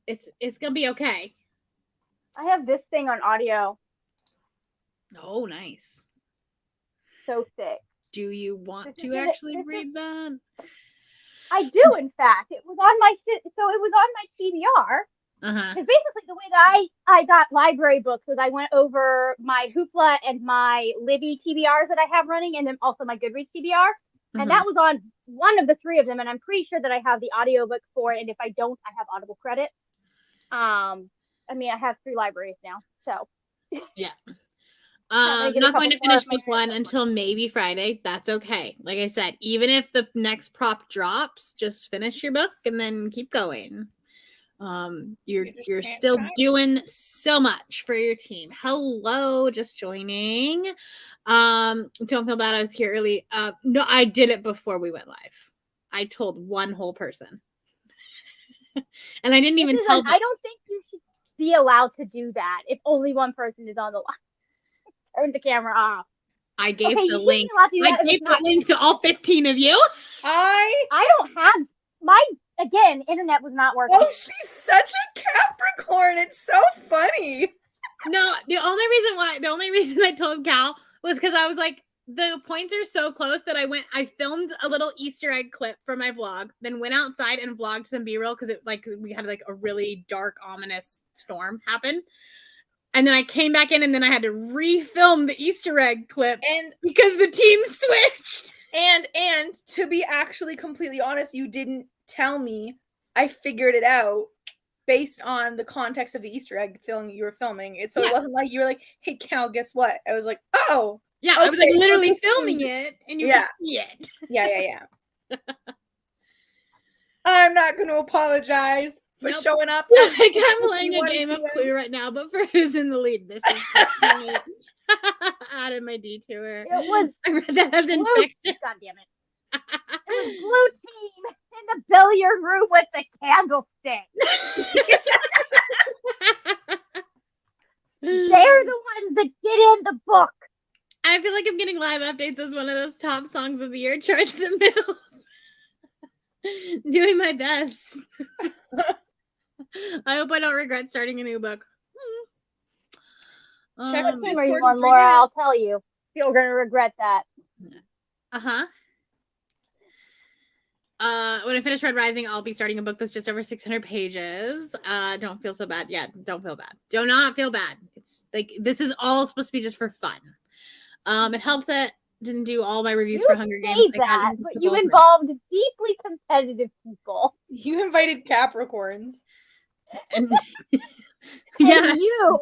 it's gonna be okay. I have this thing on audio. Oh, nice. So sick. Do you want to actually read that? I do, in fact. It was on my TBR. Because basically the way that I got library books was I went over my Hoopla and my Libby TBRs that I have running, and then also my Goodreads TBR. And that was on one of the 3 of them, and I'm pretty sure that I have the audiobook for it, and if I don't, I have Audible credits. I mean, I have 3 libraries now, so. Yeah. I'm not going to finish book 1 until maybe Friday. That's okay. Like I said, even if the next prop drops, just finish your book and then keep going. You're still doing so much for your team. Hello, just joining. Don't feel bad. I was here early. No, I did it before we went live. I told one whole person, and I didn't even tell them. I don't think you should be allowed to do that if only one person is on the line. Turn the camera off. I gave the link. I gave the link to all 15 of you. I don't have my. Again, internet was not working. Oh, she's such a Capricorn. It's so funny. No, the only reason I told Cal was because I was like, the points are so close that I filmed a little Easter egg clip for my vlog, then went outside and vlogged some B-roll because we had like a really dark, ominous storm happen. And then I came back in and then I had to refilm the Easter egg clip because the team switched. And to be actually completely honest, you didn't tell me. I figured it out based on the context of the Easter egg film you were filming. It wasn't like you were like, "Hey Cal, guess what?" I was like, "Oh, yeah." Okay, I was like literally filming it, and you could see it. Yeah. I'm not going to apologize for showing up. Like I'm playing a game of Clue right now, but for who's in the lead, this is out of my detour. It was I read that as infection. God damn it. It was blue team in the billiard room with the candlestick. They're the ones that get in the book. I feel like I'm getting live updates as one of those top songs of the year charts in the middle. Doing my best. I hope I don't regret starting a new book. Check what team are you on, Laura? I'll tell you. You're going to regret that. Uh-huh. When I finish Red Rising, I'll be starting a book that's just over 600 pages. Don't feel so bad. Yeah, don't feel bad. Do not feel bad. It's like this is all supposed to be just for fun. It helps that I didn't do all my reviews for Hunger Games. Say that, but you involved deeply competitive people. You invited Capricorns. And Yeah. yeah. You.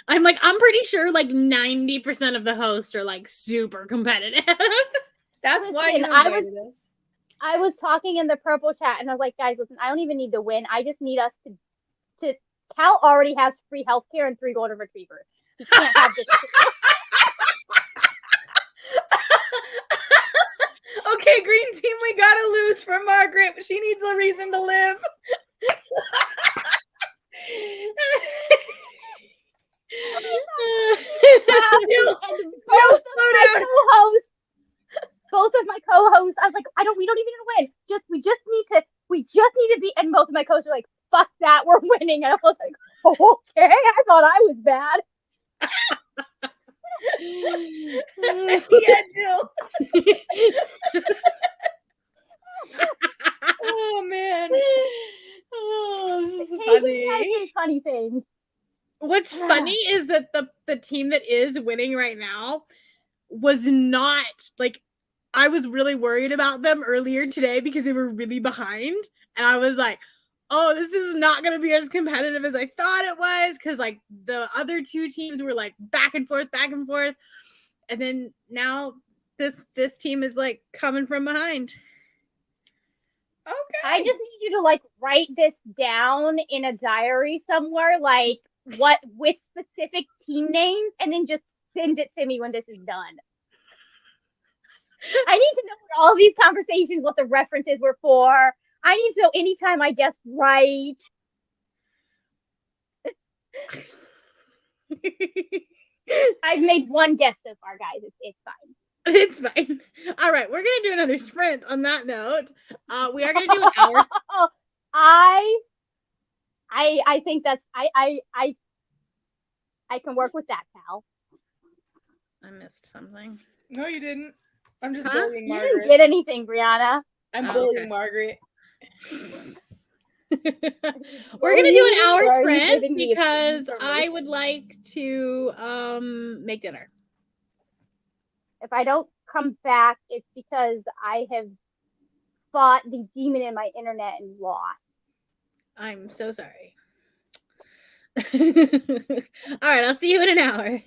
I'm pretty sure 90% of the hosts are super competitive. That's why you Listen, invited us. I was talking in the purple chat and I was like, guys, listen, I don't even need to win. I just need us to Cal already has free healthcare and 3 golden retrievers. He can't have this. Okay, green team, we gotta lose for Margaret. She needs a reason to live. Both of my co-hosts, I was like, we don't even win. We just need to beat. And both of my co-hosts were like, fuck that, we're winning. And I was like, okay, I thought I was bad. Yeah, Jill. Oh man. Oh, this is Occasionally funny. funny things. What's funny is that the team that is winning right now was not I was really worried about them earlier today because they were really behind, and I was like, oh, this is not going to be as competitive as I thought it was, because the other 2 teams were back and forth, and then now this team is coming from behind. Okay. I just need you to write this down in a diary somewhere, with specific team names, and then just send it to me when this is done. I need to know what all these conversations, what the references were for. I need to know anytime I guessed right. I've made one guess so far, guys. It's fine. It's fine. All right, we're gonna do another sprint. On that note, we are gonna do an hour. I think that's I can work with that, Cal. I missed something. No, you didn't. I'm just Huh? bullying You Margaret. didn't get anything, Brianna. I'm bullying okay. Margaret. We're gonna do an hour Or are you sprint giving me because I information? would like to make dinner. If I don't come back, it's because I have fought the demon in my internet and lost. I'm so sorry. All right, I'll see you in an hour.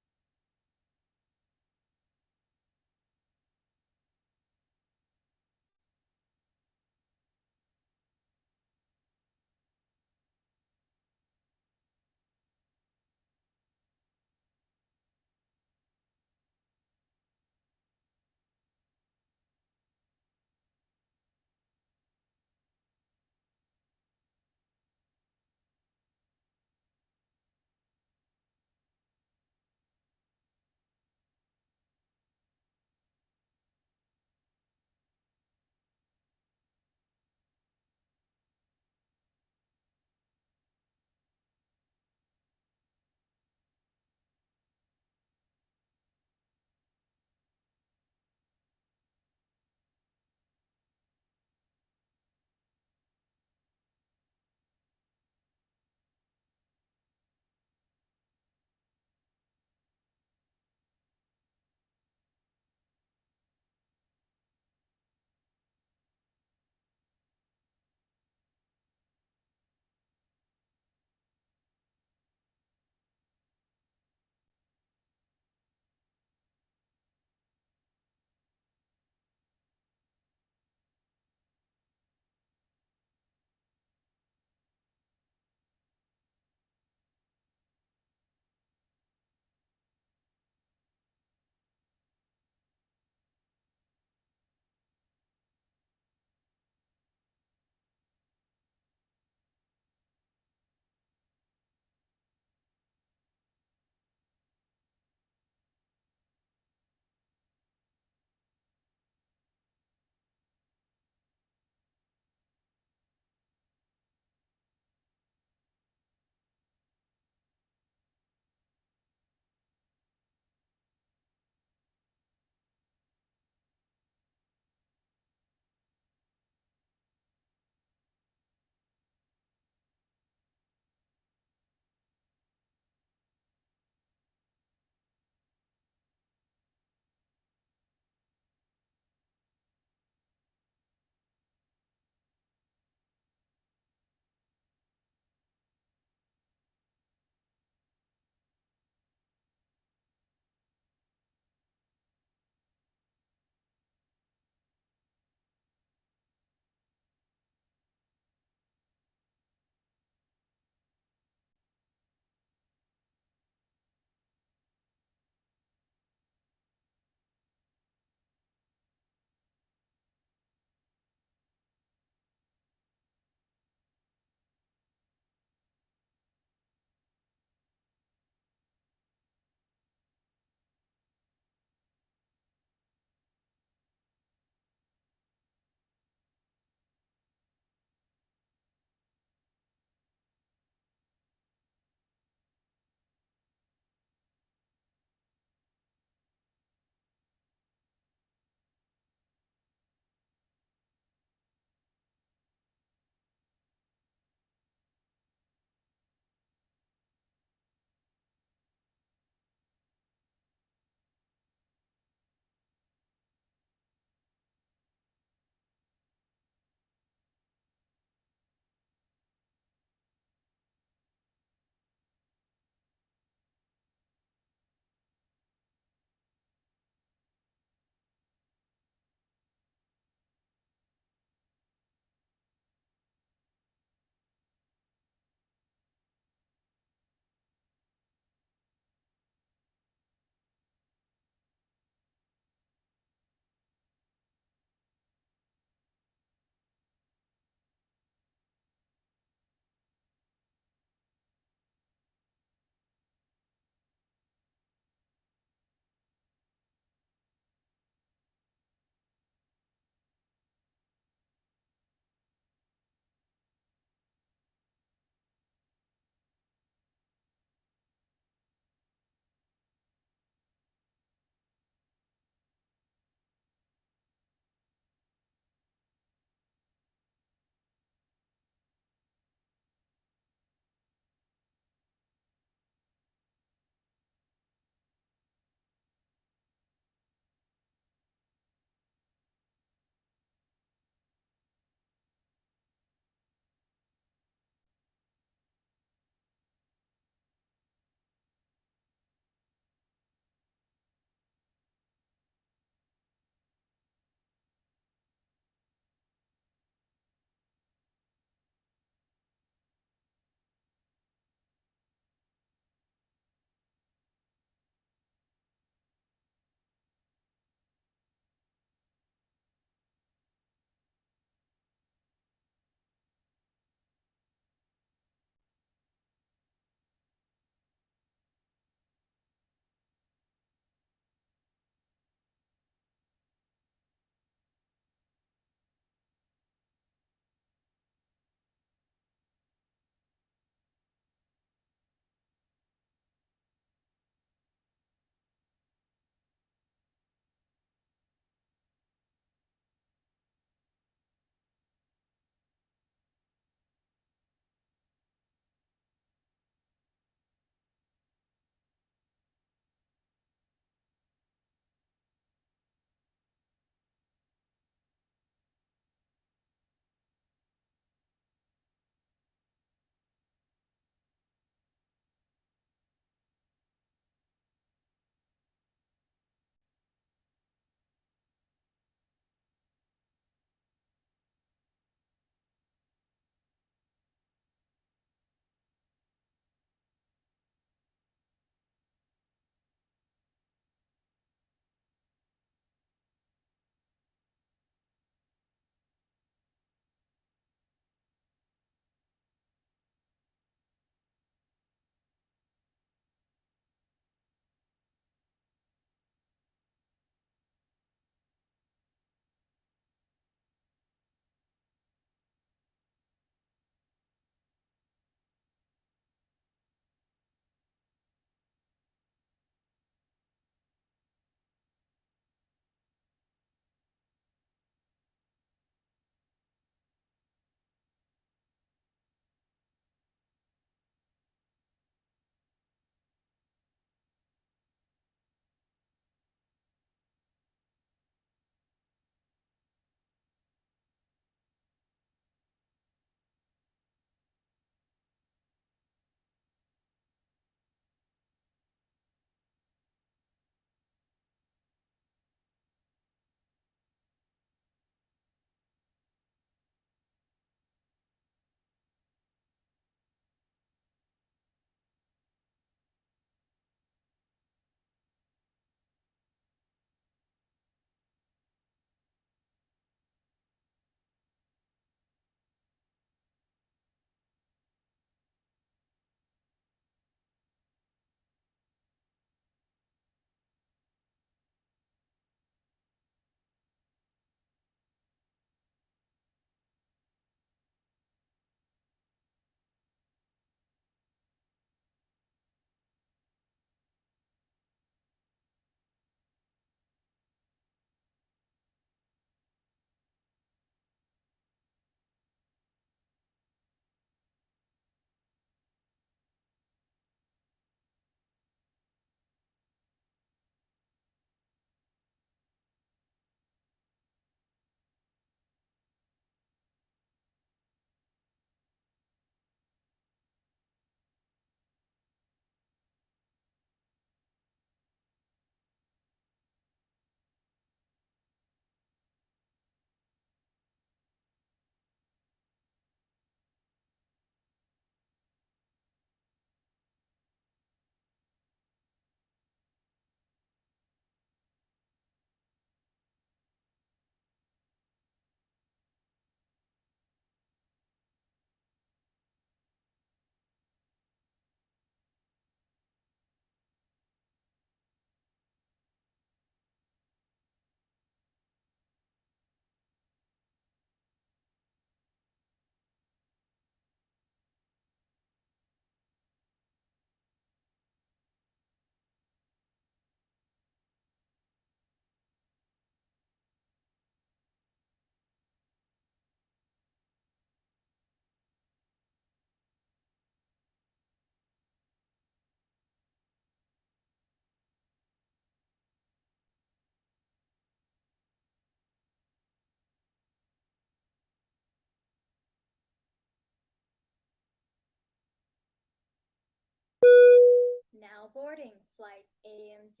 boarding flight AMZ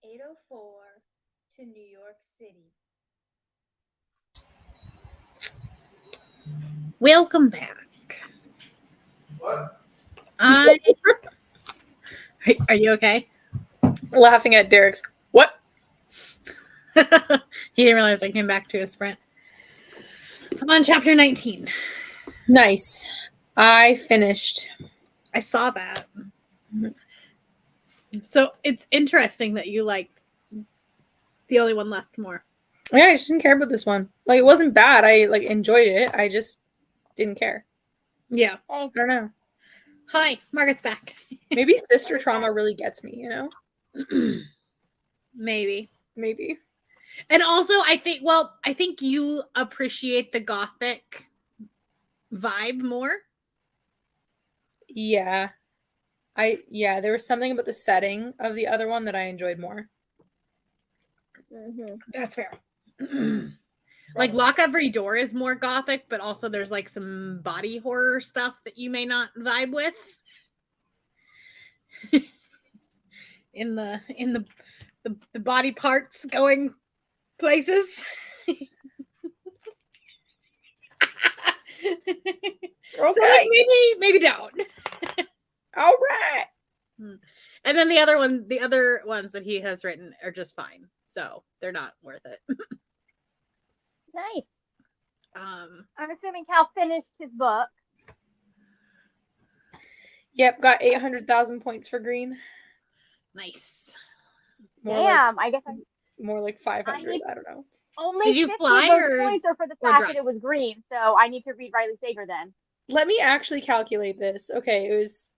804 to New York City. Welcome back. What? Are you okay? Laughing at Derek's what? He didn't realize I came back to a sprint. I'm on chapter 19. Nice. I finished. I saw that. So it's interesting that you liked the only one left more. Yeah, I just didn't care about this one. Like, it wasn't bad. I like enjoyed it. I just didn't care. Yeah. I don't know. Hi, Margaret's back. Maybe sister trauma really gets me, you know? Maybe. Maybe. And also, I think you appreciate the gothic vibe more. Yeah. There was something about the setting of the other one that I enjoyed more. Mm-hmm. That's fair. Like Lock Every Door is more gothic, but also there's like some body horror stuff that you may not vibe with. in the body parts going places. Okay. So like maybe don't. All right. And then the other ones that he has written are just fine. So they're not worth it. Nice. Um, I'm assuming Cal finished his book. Yep, got 800,000 points for green. nice. Damn, I guess I More like 500. need- I don't know. only Did you 50 fly of those or- points are for the or fact drive? that it was green, so I need to read Riley Sager then. Let me actually calculate this. Okay, it was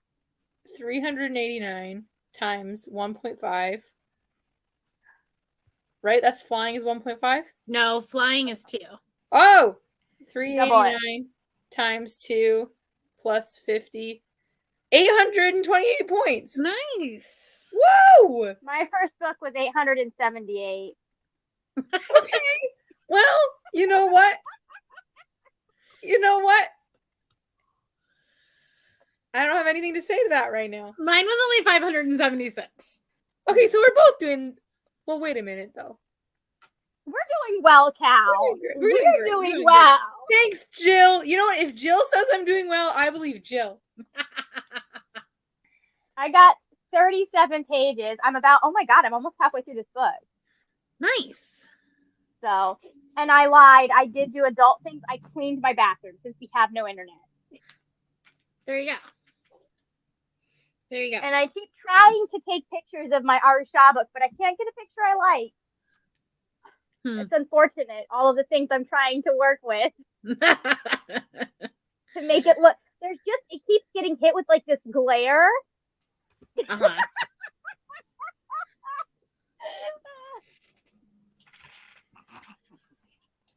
389 times 1.5. Right? That's flying is 1.5? No, flying is 2. Oh! 389 times 2 plus 50. 828 points. Nice. Whoa! My first book was 878. Okay. Well, you know what? I don't have anything to say to that right now. Mine was only 576. Okay, so we're both doing... Well, wait a minute, though. We're doing well, Cal. We're doing great. We're doing well. Thanks, Jill. You know what? If Jill says I'm doing well, I believe Jill. I got 37 pages. I'm almost halfway through this book. Nice. So, and I lied. I did do adult things. I cleaned my bathroom since we have no internet. There you go. There you go. And I keep trying to take pictures of my Ari Shah book, but I can't get a picture I like. It's unfortunate. All of the things I'm trying to work with to make it look. It keeps getting hit with like this glare. Uh-huh.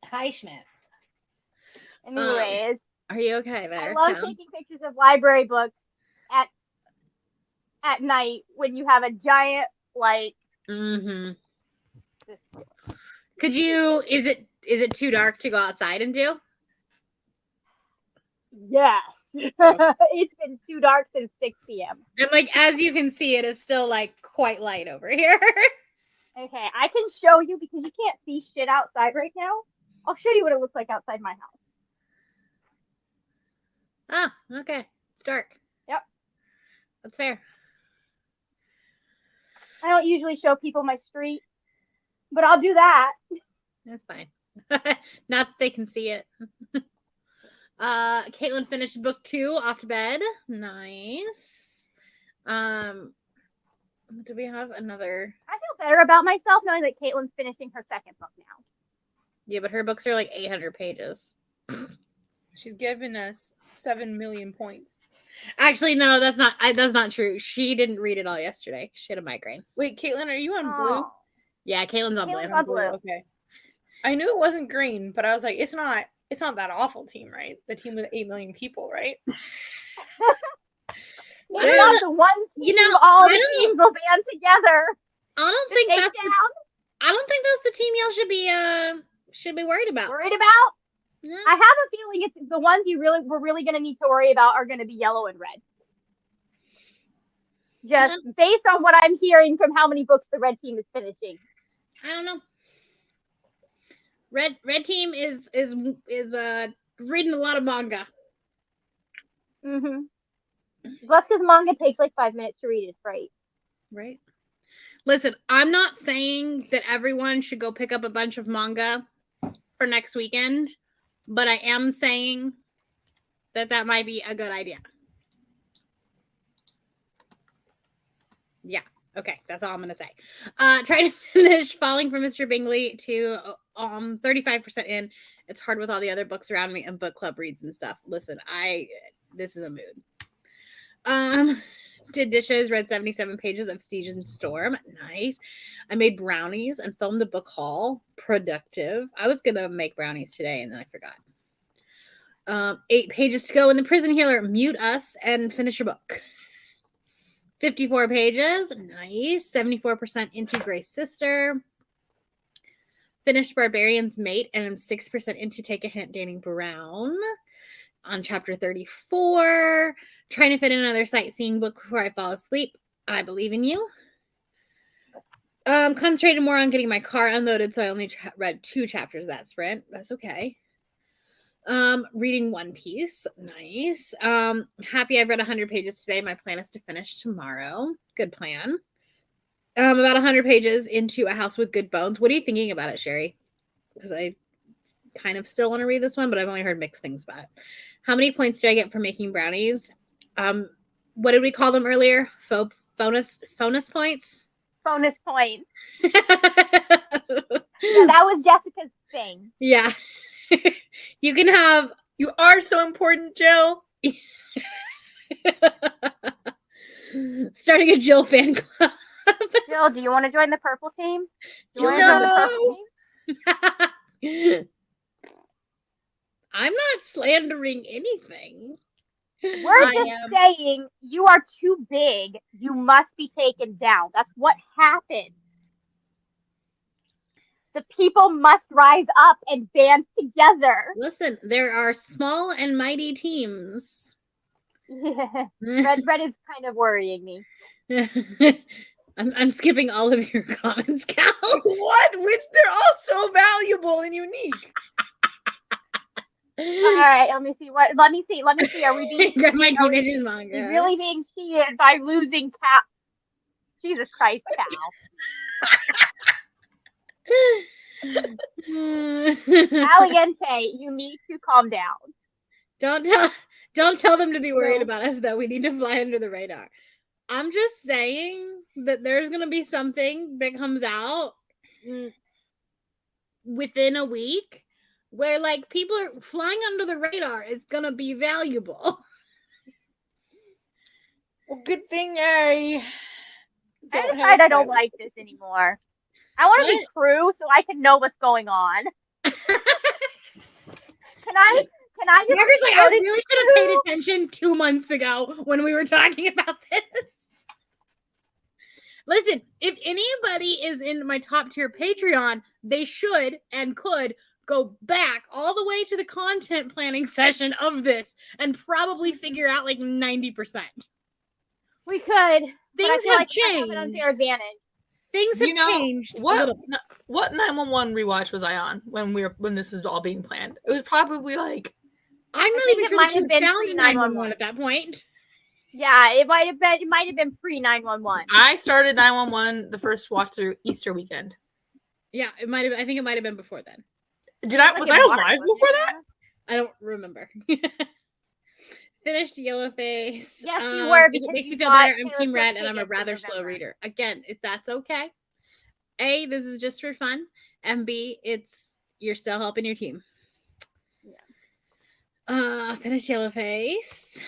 Hi, Schmidt. Anyways, Are you okay there? I love Cal? taking pictures of library books at night when you have a giant like. Mm-hmm. Could you? Is it too dark to go outside and do? Yes, it's been too dark since 6 p.m. And like as you can see, it is still like quite light over here. Okay, I can show you because you can't see shit outside right now. I'll show you what it looks like outside my house. Oh, okay. It's dark. Yep. That's fair. I don't usually show people my street, but I'll do that. That's fine. Not that they can see it. Caitlin finished book 2 off to bed. Nice. Do we have another? I feel better about myself knowing that Caitlin's finishing her second book now. Yeah, but her books are like 800 pages. She's given us 7 million points. Actually, no, that's not true. She didn't read it all yesterday. She had a migraine. Wait, Caitlin, are you on blue? Oh. Yeah, Caitlin's on Caitlin's blue. on blue. Okay. I knew it wasn't green, but I was like, it's not that awful team, right? The team with 8 million people, right? It's not the one team. All the teams will band together. I don't think that's the team y'all should be worried about. Worried about? No. I have a feeling it's the ones we're really going to need to worry about are going to be yellow and red. Just based on what I'm hearing from how many books the red team is finishing. I don't know. Red team is reading a lot of manga. Mm-hmm. Just because manga takes like 5 minutes to read is great. Right. Listen, I'm not saying that everyone should go pick up a bunch of manga for next weekend, but I am saying that might be a good idea. Yeah. Okay, that's all I'm gonna say. Trying to finish Falling for Mr. Bingley to 35% in. It's hard with all the other books around me and book club reads and stuff. Listen, this is a mood. Did dishes, read 77 pages of Siege and Storm. Nice. I made brownies and filmed a book haul. Productive. I was gonna make brownies today and then I forgot. 8 pages to go in the Prison Healer. Mute us and finish your book. 54 pages. Nice. 74% into Grey's Sister. Finished Barbarian's Mate, and I'm 6% into Take a Hint, Danny Brown. On chapter 34. Trying to fit in another sightseeing book before I fall asleep. I believe in you. Concentrated more on getting my car unloaded, so I only read 2 chapters of that sprint. That's okay. Reading One Piece. Nice. Happy I've read 100 pages today. My plan is to finish tomorrow. Good plan. About 100 pages into A House with Good Bones. What are you thinking about it, Sherry? Because I kind of still want to read this one, but I've only heard mixed things about it. How many points do I get for making brownies? What did we call them earlier? Bonus points? Bonus points. Yeah, that was Jessica's thing. Yeah. You can have. You are so important, Jill. Starting a Jill fan club. Jill, do you want to join the purple team? I'm not slandering anything. We're just saying you are too big. You must be taken down. That's what happened. The people must rise up and band together. Listen, there are small and mighty teams. Red is kind of worrying me. I'm skipping all of your comments, Cal. What? Which they're all so valuable and unique. All right, let me see. Are we being grab my teenager's manga? We're really being cheated by losing Cal. Jesus Christ, Cal. Caliente, you need to calm down. Don't tell them to be worried about us, though. We need to fly under the radar. I'm just saying that there's gonna be something that comes out within a week where like people are flying under the radar is gonna be valuable. Well, good thing I decided I don't like this anymore. I want to be true so I can know what's going on. Can I just like, I really should have paid attention 2 months ago when we were talking about this. Listen, if anybody is in my top tier Patreon, they should and could go back all the way to the content planning session of this and probably figure out like 90%. We could. Things have changed. I have an unfair advantage. Things have changed. What 911 rewatch was I on when this was all being planned? It was probably like I'm not even sure that you found 911 at that point. Yeah, it might have been pre 911. I started 911 the first watch through Easter weekend. Yeah, it might have. I think it might have been before then. Was I alive before that? I don't remember. Finished Yellowface. Yes, you were. If it makes you feel better, I'm Team Red, and I'm a rather slow reader. Again, if that's okay. A, this is just for fun, and B, you're still helping your team. Yeah. Finished Yellowface.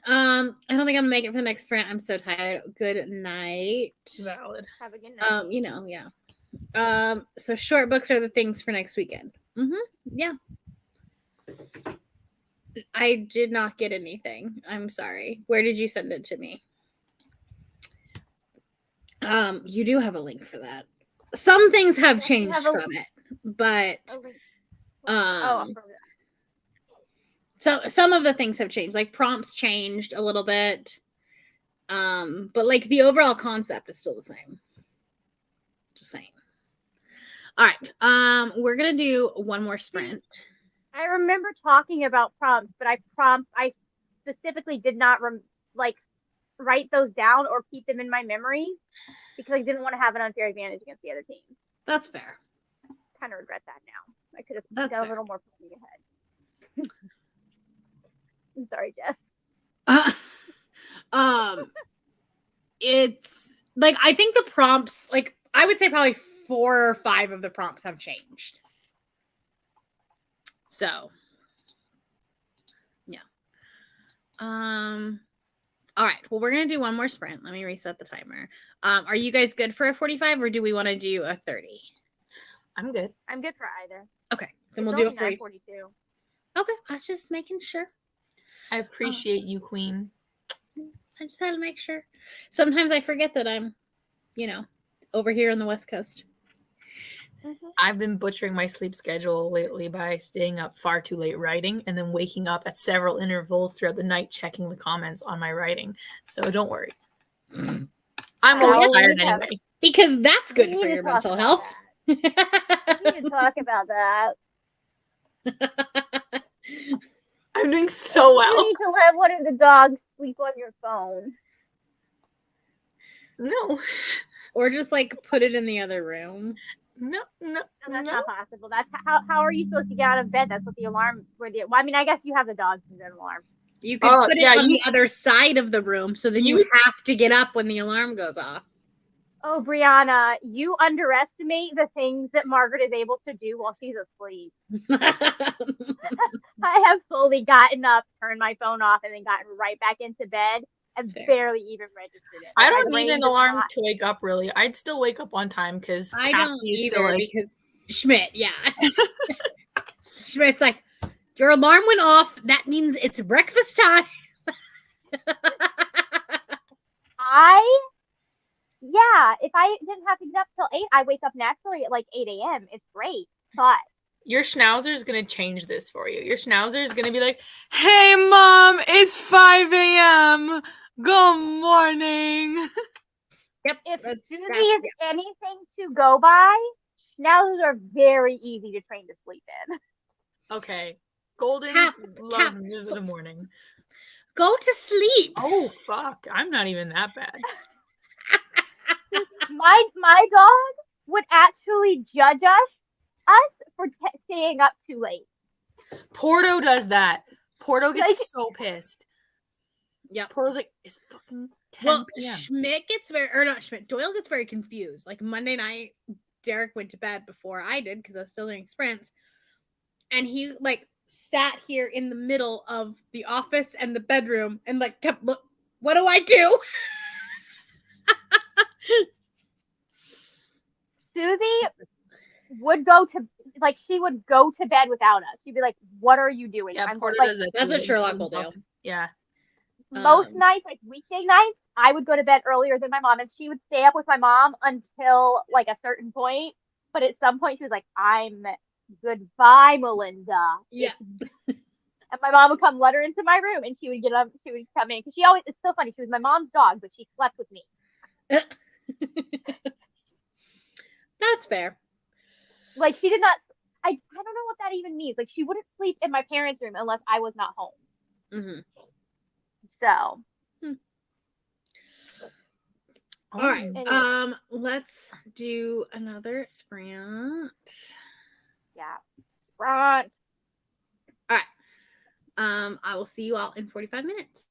I don't think I'm gonna make it for the next sprint. I'm so tired. Good night. Valid. Have a good night. Yeah. So short books are the things for next weekend. Yeah. I did not get anything. I'm sorry. Where did you send it to me? You do have a link for that. Some things have changed from it, but so some of the things have changed. Like prompts changed a little bit. But like the overall concept is still the same. Just saying. All right. We're gonna do one more sprint. I remember talking about prompts, but I specifically did not write those down or keep them in my memory because I didn't want to have an unfair advantage against the other teams. That's fair. Kind of regret that now. I could have That's done fair. a little more planning ahead. I'm sorry, Jess. It's like I think the prompts, like I would say probably 4 or 5 of the prompts have changed. So yeah. All right. Well, we're gonna do one more sprint. Let me reset the timer. Are you guys good for a 45 or do we want to do a 30? I'm good. I'm good for either. Okay. Then It's we'll do a only 40. 9:42. Okay. I was just making sure. I appreciate you, Queen. I just had to make sure. Sometimes I forget that I'm, over here on the West Coast. I've been butchering my sleep schedule lately by staying up far too late writing and then waking up at several intervals throughout the night checking the comments on my writing. So don't worry. I'm always Well, tired we have- anyway. Because that's good We for need to your talk mental about health. We need to talk about that. I'm doing so You well. need to let one of the dogs sleep on your phone. No. Or just like put it in the other room. No. No, that's not possible. That's how are you supposed to get out of bed? That's what the alarm. I mean, I guess you have the dogs and an alarm. You could put it on the other side of the room, so then you have to get up when the alarm goes off. Oh, Brianna, you underestimate the things that Margaret is able to do while she's asleep. I have fully gotten up, turned my phone off, and then gotten right back into bed and barely even registered it. I don't need an alarm to wake up, really. I'd still wake up on time because I don't either because Schmidt, yeah. Schmidt's like, your alarm went off. That means it's breakfast time. If I didn't have to get up till 8, I wake up naturally at like 8 a.m. It's great, but your schnauzer is going to change this for you. Your schnauzer is going to be like, hey, Mom, it's 5 a.m. Good morning. Yep. If Susie is anything to go by, schnauzers are very easy to train to sleep in. Okay. Goldens love in the morning. Go to sleep. Oh, fuck. I'm not even that bad. My dog would actually judge us for staying up too late. Porto does that. Porto gets so pissed. Yeah. Porto's like, it's fucking 10 p.m. Doyle gets very confused. Like Monday night, Derek went to bed before I did because I was still doing sprints. And he like sat here in the middle of the office and the bedroom and like kept what do I do? Susie would go to bed without us. She'd be like, "What are you doing?" Yeah, Porter does that. That's what Sherlock will do. Yeah. Most nights, like weekday nights, I would go to bed earlier than my mom, and she would stay up with my mom until like a certain point. But at some point, she was like, "I'm goodbye, Melinda." Yeah. And my mom would come let her into my room, and she would get up. She would come in because she always. It's so funny. She was my mom's dog, but she slept with me. That's fair. Like she did not. I don't know what that even means. Like she wouldn't sleep in my parents' room unless I was not home. Mm-hmm. So. All right. Anyway. Let's do another sprint. Yeah. Sprint. All right. I will see you all in 45 minutes.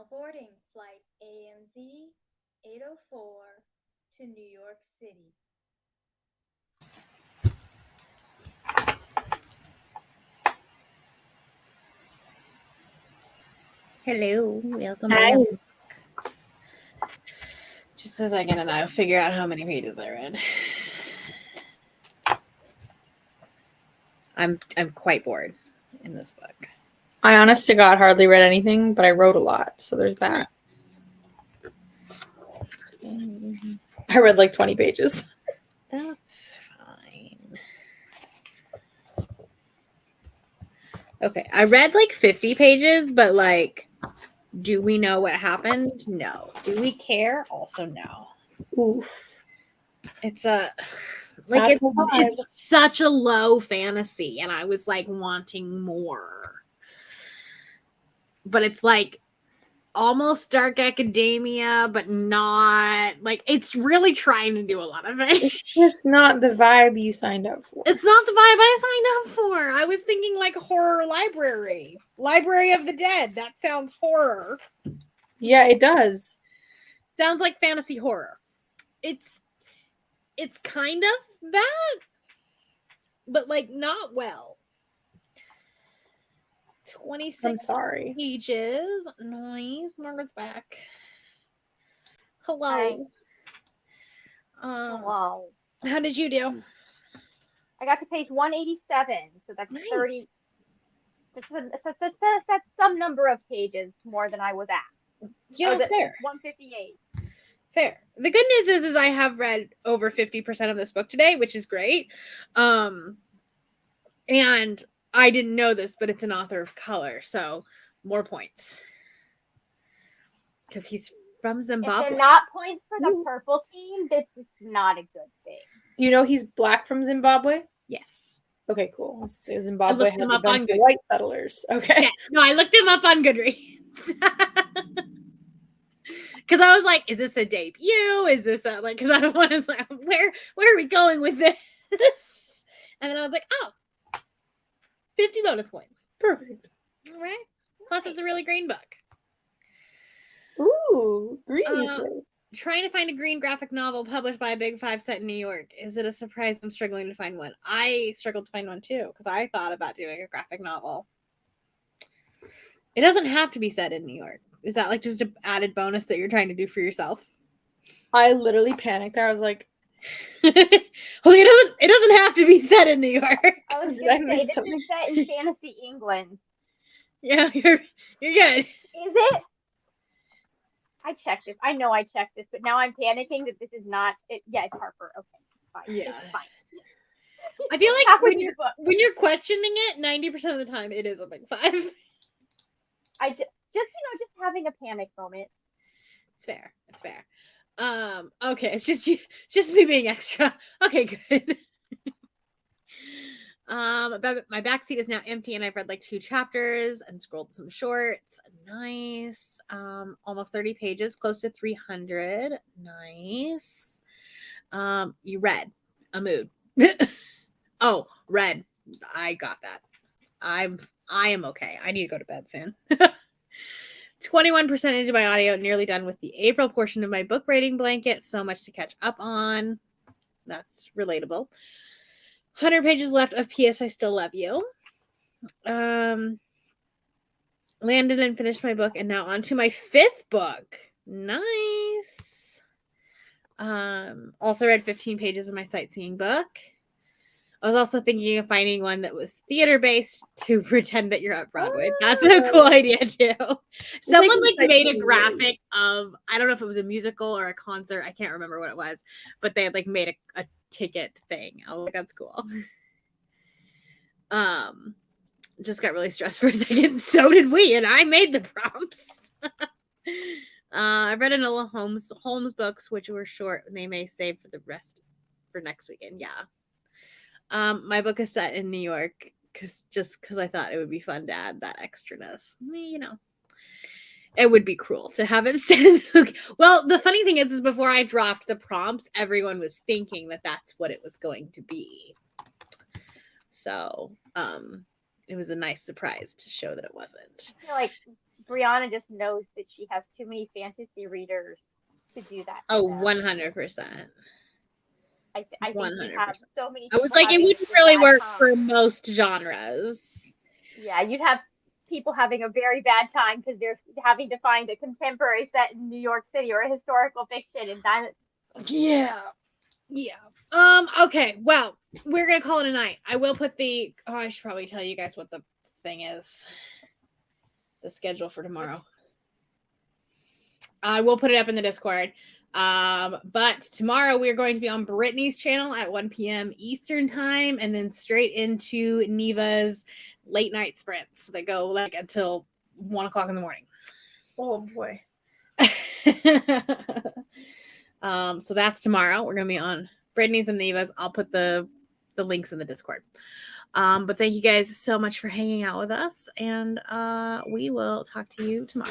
now boarding flight AMZ 804 to New York City. Hello, welcome. Hi. Back. Just a second, and I'll figure out how many pages I read. I'm quite bored in this book. I honest to God hardly read anything, but I wrote a lot, so there's that. I read like 20 pages. That's fine. Okay, I read like 50 pages, but like, do we know what happened? No. Do we care? Also, no. Oof. It's like it's such a low fantasy, and I was like wanting more. But it's like almost dark academia, but not like it's really trying to do a lot of it. It's just not the vibe you signed up for. It's not the vibe I signed up for. I was thinking like horror library of the dead. That sounds horror. Yeah, it does. Sounds like fantasy horror. It's kind of that, but like not well. 26 I'm sorry. pages. Nice. Margaret's back. Hello. Hi. Hello. How did you do? I got to page 187, so that's Nice. 30. That's some number of pages more than I was at. You know, fair. 158. Fair. The good news is I have read over 50% of this book today, which is great. And I didn't know this, but it's an author of color, so more points. Because he's from Zimbabwe. If they're not points for the purple team, it's not a good thing. Do you know he's black from Zimbabwe? Yes. Okay, cool. Zimbabwe has him a up on bunch of white settlers. Okay. Yeah. No, I looked him up on Goodreads. Because I was like, is this a debut? Is this a, like, because I wanted to, like, where are we going with this? And then I was like, oh, 50 bonus points. Perfect. All right. Plus, it's a really green book. Ooh, green. Trying to find a green graphic novel published by a Big Five set in New York. Is it a surprise I'm struggling to find one? I struggled to find one too, because I thought about doing a graphic novel. It doesn't have to be set in New York. Is that like just an added bonus that you're trying to do for yourself? I literally panicked there. I was like, well, it doesn't have to be set in New York. I was going to say, this is set in fantasy England. Yeah, you're good. Is it? I checked this. I know I checked this, but now I'm panicking that this is not it. Yeah, it's Harper. Okay, it's fine. Yeah. It's fine. I feel like when you're questioning it, 90% of the time it is a Big Five. Just having a panic moment. It's fair. It's fair. Okay, it's just me being extra. Okay, good. My backseat is now empty, and I've read like 2 chapters and scrolled some shorts. Nice. Almost 30 pages, close to 300. Nice. You read a mood. Oh, read. I got that. I am okay. I need to go to bed soon. 21% into my audio, nearly done with the April portion of my book rating blanket. So much to catch up on. That's relatable. 100 pages left of P.S. I Still Love You. Landed and finished my book, and now on to my 5th book. Nice. Also read 15 pages of my sightseeing book. I was also thinking of finding one that was theater-based to pretend that you're at Broadway. That's a cool idea, too. Someone made a graphic of, I don't know if it was a musical or a concert. I can't remember what it was. But they had made a ticket thing. I was like, that's cool. Just got really stressed for a second. So did we, and I made the prompts. I read Enola Holmes books, which were short, and they may save for the rest for next weekend. Yeah. My book is set in New York because I thought it would be fun to add that extraness. You know, it would be cruel to have it set. Well, the funny thing is before I dropped the prompts, everyone was thinking that that's what it was going to be. So, it was a nice surprise to show that it wasn't. I feel like Brianna just knows that she has too many fantasy readers to do that. Oh, to them. 100%. I think you 100%. have so many. I was people like, it having wouldn't a really bad work time. for most genres. Yeah, you'd have people having a very bad time because they're having to find a contemporary set in New York City or a historical fiction, and that. Yeah. Okay, well, we're gonna call it a night. I will put the I should probably tell you guys what the thing is. The schedule for tomorrow. I will put it up in the Discord. But tomorrow we're going to be on Brittany's channel at 1 p.m. Eastern time, and then straight into Neva's late night sprints that go like until 1 o'clock in the morning. Oh boy. So that's tomorrow. We're gonna be on Brittany's and Neva's. I'll put the links in the Discord. But thank you guys so much for hanging out with us, and we will talk to you tomorrow.